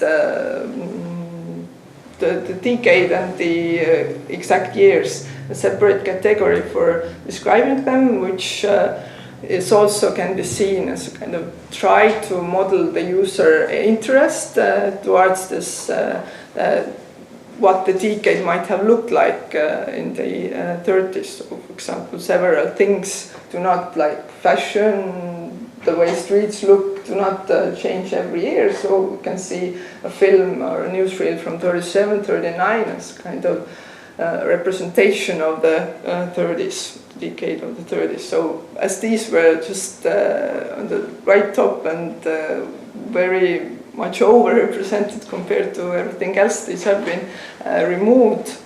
the decade and the exact years, a separate category for describing them, which is also can be seen as a kind of try to model the user interest towards this, what the decade might have looked like in the 30s. So, for example, several things do not, like fashion, the way streets look, do not change every year. So we can see a film or a newsreel from 37, 39 as kind of representation of the 30s, decade of the 30s. So as these were just on the right top and very much overrepresented compared to everything else, these have been removed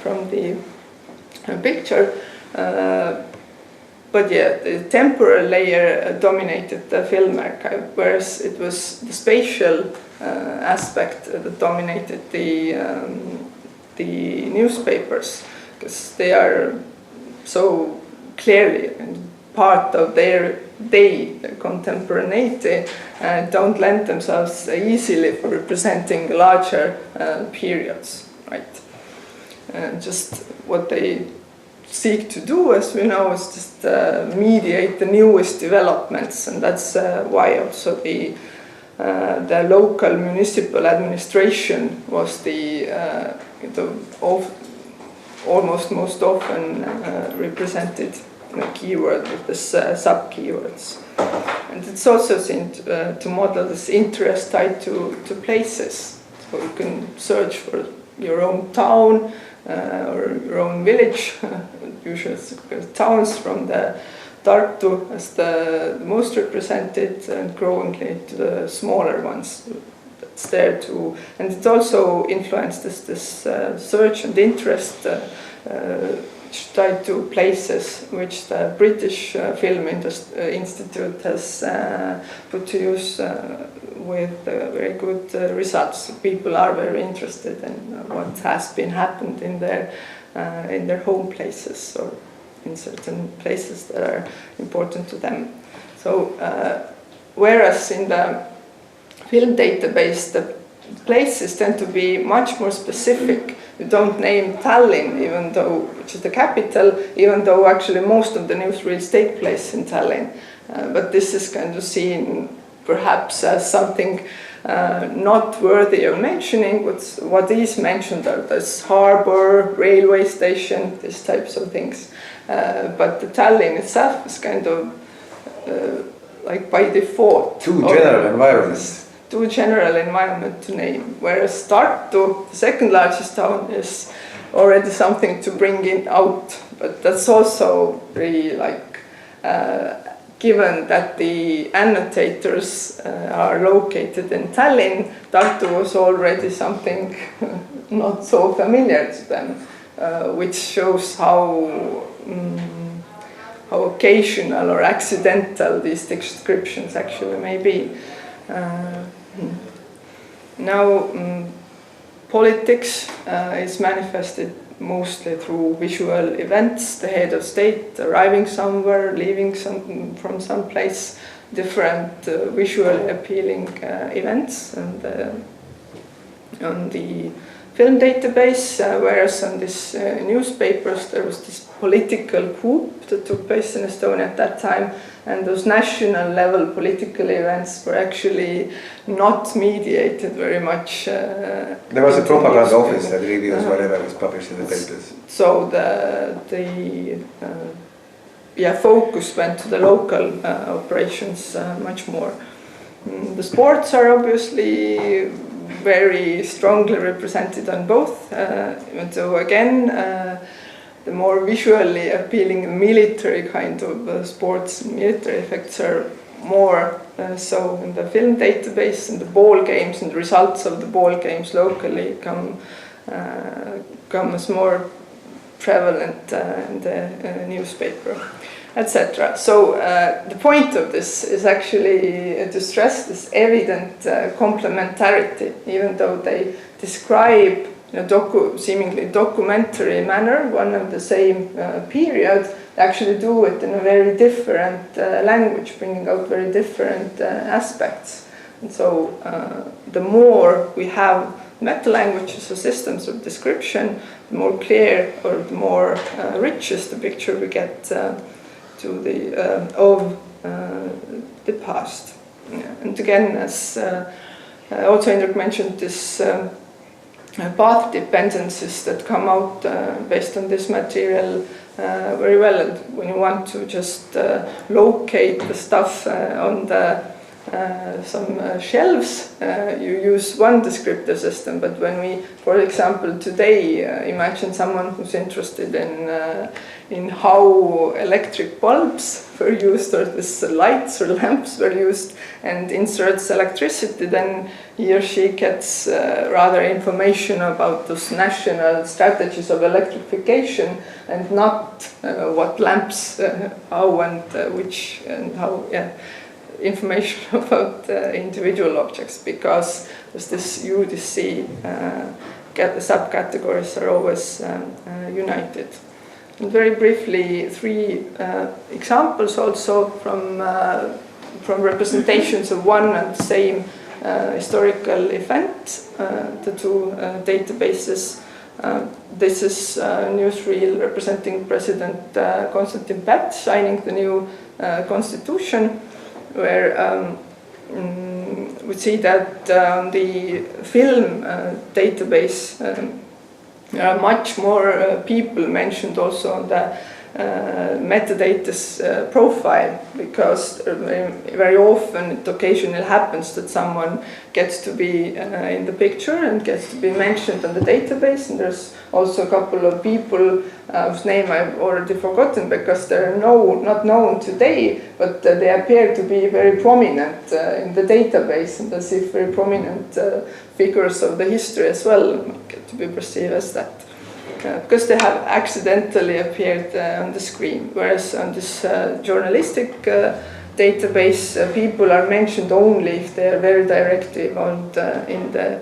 from the picture. But yeah, the temporal layer dominated the film archive, whereas it was the spatial aspect that dominated the newspapers, because they are so clearly part of their day, their contemporaneity, don't lend themselves easily for representing larger periods, right? Just what they seek to do, as we know, is just mediate the newest developments, and that's why also the local municipal administration was the almost most often represented keyword with the sub-keywords. And it's also seen to model this interest tied to places. So you can search for your own town or your own village, usually towns from the Tartu as the most represented, and growingly to the smaller ones that's there too. And it also influenced this search and interest tied to places which the British Film Institute has put to use with very good results. People are very interested in what has been happened in their home places or in certain places that are important to them. So whereas in the film database the places tend to be much more specific. You don't name Tallinn, even though, which is the capital, even though actually most of the newsreels take place in Tallinn. But this is kind of seen perhaps as something not worthy of mentioning. What is mentioned are this harbour, railway station, these types of things. But the Tallinn itself is kind of like by default. Too general environments. Too general environment to name. Whereas Tartu, the second largest town, is already something to bring it out. But that's also really like, given that the annotators are located in Tallinn, Tartu was already something not so familiar to them, which shows how occasional or accidental these descriptions actually may be. Now, politics is manifested mostly through visual events, the head of state arriving somewhere, leaving from some place, different visually appealing events. And on the film database, whereas on these newspapers there was this political coup that took place in Estonia at that time, and those national level political events were actually not mediated very much. There was a propaganda office that reviews whatever was published in the papers. So the focus went to the local operations much more. The sports are obviously very strongly represented on both. So again, the more visually appealing military kind of sports, military effects are more so in the film database, and the ball games and the results of the ball games locally come as more prevalent in the newspaper, etc. So the point of this is actually to stress this evident complementarity, even though they describe in a seemingly documentary manner one and the same period, they actually do it in a very different language, bringing out very different aspects. And so the more we have meta-languages or systems of description, the more clear or the more rich is the picture we get to the of the past. Yeah. And again, as also Indrek mentioned, this path dependencies that come out based on this material very well. And when you want to just locate the stuff on the some shelves, you use one descriptive system. But when we, for example, today imagine someone who's interested in how electric bulbs were used, or this lights or lamps were used, and inserts electricity, then he or she gets rather information about those national strategies of electrification, and not what lamps, how and which and how. Yeah. Information about individual objects, because there's this UDC, the subcategories are always united. And very briefly, three examples also from representations of one and the same historical event, the two databases. This is a newsreel representing President Konstantin Päts signing the new constitution, where we see that the film database there are much more people mentioned also on the metadata's profile, because very often it occasionally happens that someone gets to be in the picture and gets to be mentioned on the database, and there's also a couple of people whose name I've already forgotten because they're not known today, but they appear to be very prominent in the database, and as if very prominent figures of the history as well get to be perceived as that. Because they have accidentally appeared on the screen, whereas on this journalistic database, people are mentioned only if they are very directly involved in the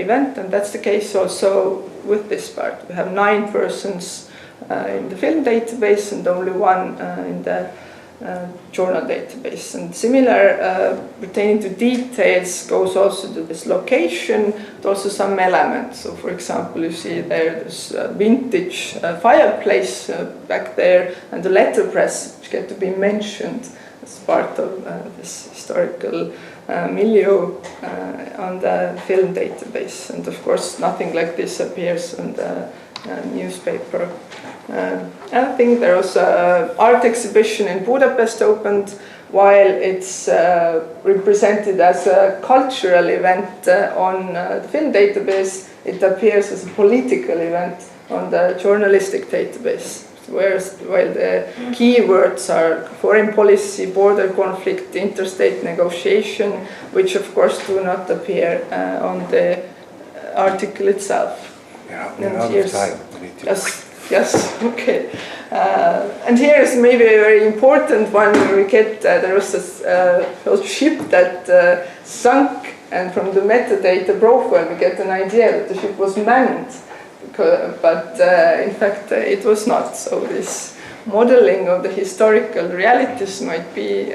event, and that's the case also with this part. We have 9 persons in the film database and only 1 in the journal database. And similar pertaining to details goes also to this location, but also some elements. So for example, you see there's a vintage fireplace back there, and the letterpress, which get to be mentioned as part of this historical milieu on the film database. And of course nothing like this appears on the newspaper. I think there was an art exhibition in Budapest opened. While it's represented as a cultural event on the film database, it appears as a political event on the journalistic database. Whereas while the keywords are foreign policy, border conflict, interstate negotiation, which of course do not appear on the article itself. Yeah, Yes, okay. And here is maybe a very important one. We get there was a ship that sunk, and from the metadata profile we get an idea that the ship was manned, but in fact it was not. So this modeling of the historical realities might be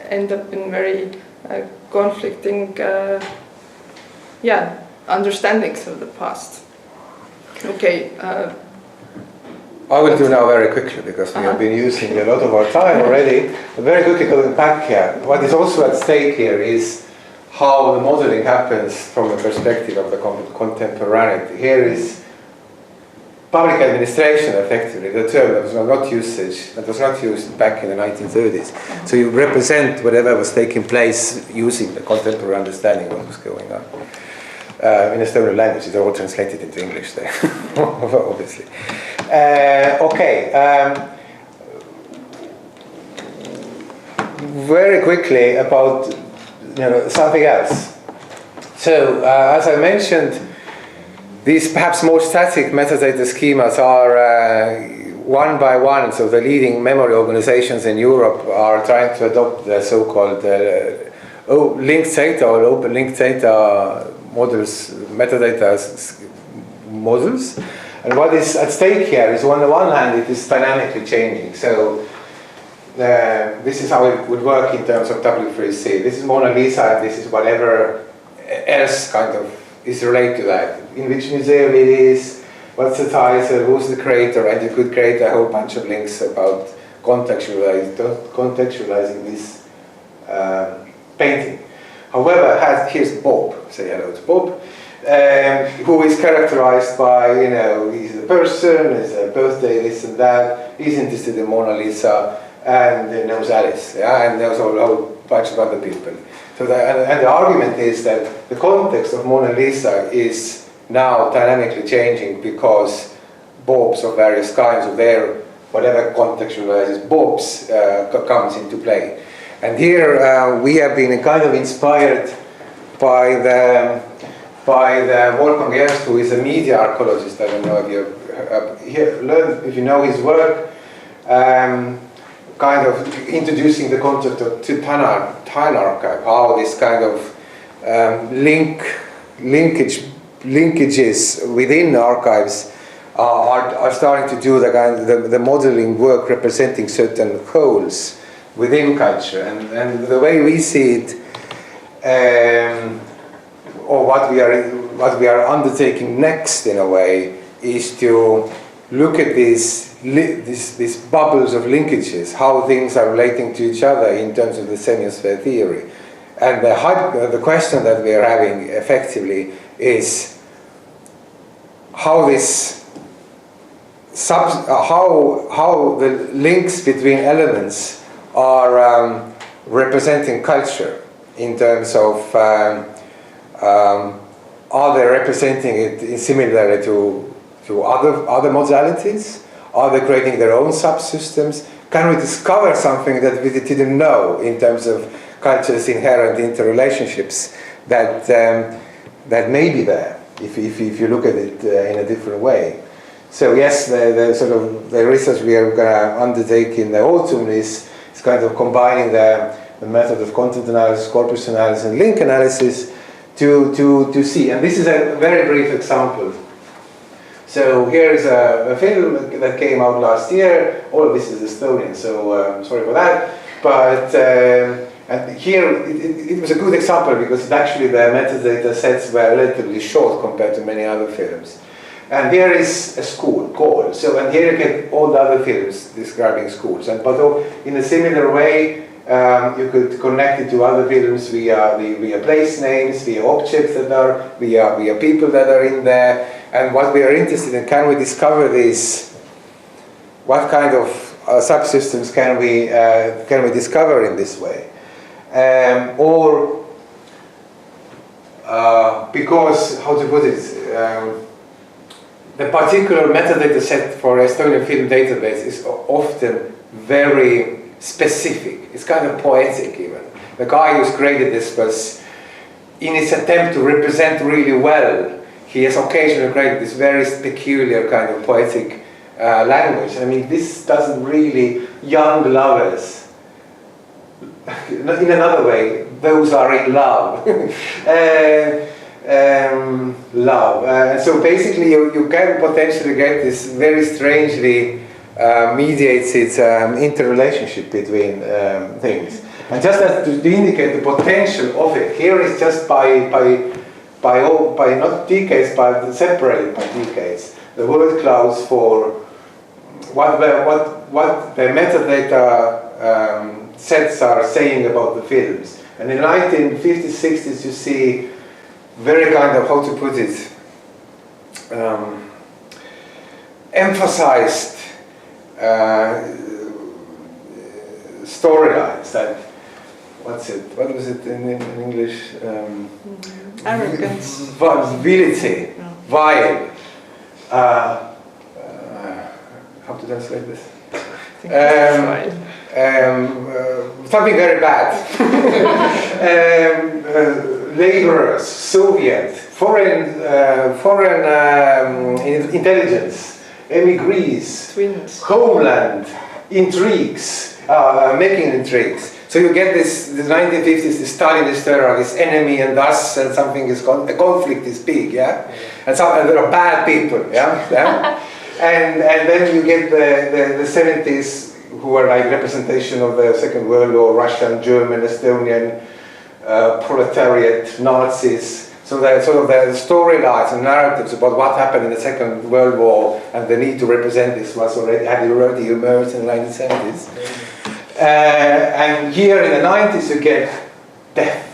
end up in very conflicting, understandings of the past. Okay. I will do now very quickly, because we have been using a lot of our time already. But very quickly going back here, what is also at stake here is how the modeling happens from the perspective of the contemporaneity. Here is public administration, effectively, the term that was not used back in the 1930s. So you represent whatever was taking place using the contemporary understanding of what was going on. In Estonian language, they're all translated into English there, obviously. Very quickly about something else. So, as I mentioned, these perhaps more static metadata schemas are one by one. So the leading memory organizations in Europe are trying to adopt the so-called linked data or open linked data models, metadata models. And what is at stake here is, on the one hand, it is dynamically changing. So this is how it would work in terms of W3C. This is Mona Lisa, and this is whatever else kind of is related to that. In which museum it is, what's the title, who's the creator, and you could create a whole bunch of links about contextualizing this painting. However, here's Bob, say hello to Bob, who is characterized by, he's a person, his birthday, this and that, he's interested in Mona Lisa, and knows Alice, and knows a whole bunch of other people. So and the argument is that the context of Mona Lisa is now dynamically changing because Bobs of various kinds of whatever contextualizes Bobs comes into play. And here we have been kind of inspired by the Wolfgang Ernst, who is a media archaeologist. I don't know if you know his work, kind of introducing the concept of Time archive, how this kind of linkages within archives are starting to do the modeling work representing certain wholes within culture, and the way we see it, or what we are undertaking next, in a way, is to look at these bubbles of linkages, how things are relating to each other in terms of the semiosphere theory. And the question that we are having effectively is how this how the links between elements are representing culture in terms of are they representing it similarly to other modalities? Are they creating their own subsystems? Can we discover something that we didn't know in terms of culture's inherent interrelationships that may be there if you look at it in a different way? So yes, the research we are going to undertake in the autumn is kind of combining the method of content analysis, corpus analysis, and link analysis to see. And this is a very brief example. So here is a film that came out last year. All of this is Estonian, so sorry for that. But and here it was a good example because actually the metadata sets were relatively short compared to many other films. And here is a school called. So and here you get all the other films describing schools. And but in a similar way, you could connect it to other films via place names, via objects that are via people that are in there. And what we are interested in, can we discover these? What kind of subsystems can we discover in this way? Because how to put it? The particular metadata set for Estonian film database is often very specific. It's kind of poetic even. The guy who's created this was, in his attempt to represent really well, he has occasionally created this very peculiar kind of poetic language. I mean, this doesn't really, young lovers, in another way, those are in love. And so basically you can potentially get this very strangely mediated interrelationship between things. And just as to indicate the potential of it, here is just by not decades, but separated by decades, the word clouds for what the metadata sets are saying about the films. And in the 1950s, 60s, you see very kind of, how to put it, emphasized storylines that, what was it in English? Arrogance. Virility, vile. How to translate this? Something very bad. Laborers, Soviet, foreign intelligence, emigres, Twins. homeland, intrigues, making intrigues. So you get this, the 1950s, the Stalinist era, this enemy and us, and something is a conflict is big, yeah, and there are bad people, yeah. And then you get the 70s, who are like representation of the Second World War, Russian, German, Estonian, proletariat, Nazis. So the sort of the storylines and narratives about what happened in the Second World War and the need to represent this had already emerged in the 1970s. And here in the 90s you get death,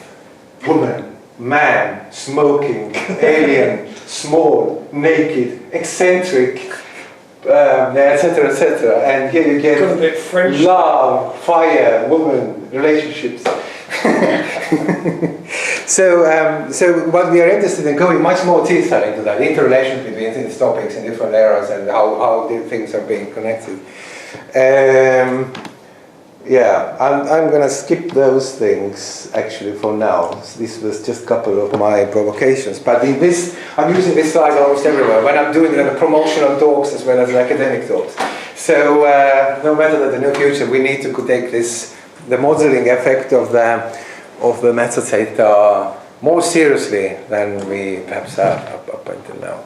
woman, man, smoking, alien, small, naked, eccentric, etc., etc. And here you get love, fire, woman, relationships. So what we are interested in going much more detail into that interrelation between these topics in different eras and how the things are being connected. Yeah, I'm going to skip those things actually for now. This was just a couple of my provocations. But in this, I'm using this slide almost everywhere when I'm doing the promotional talks as well as the academic talks. So no matter that in the future we need to take this, the modeling effect of the metadata more seriously than we perhaps have up until now.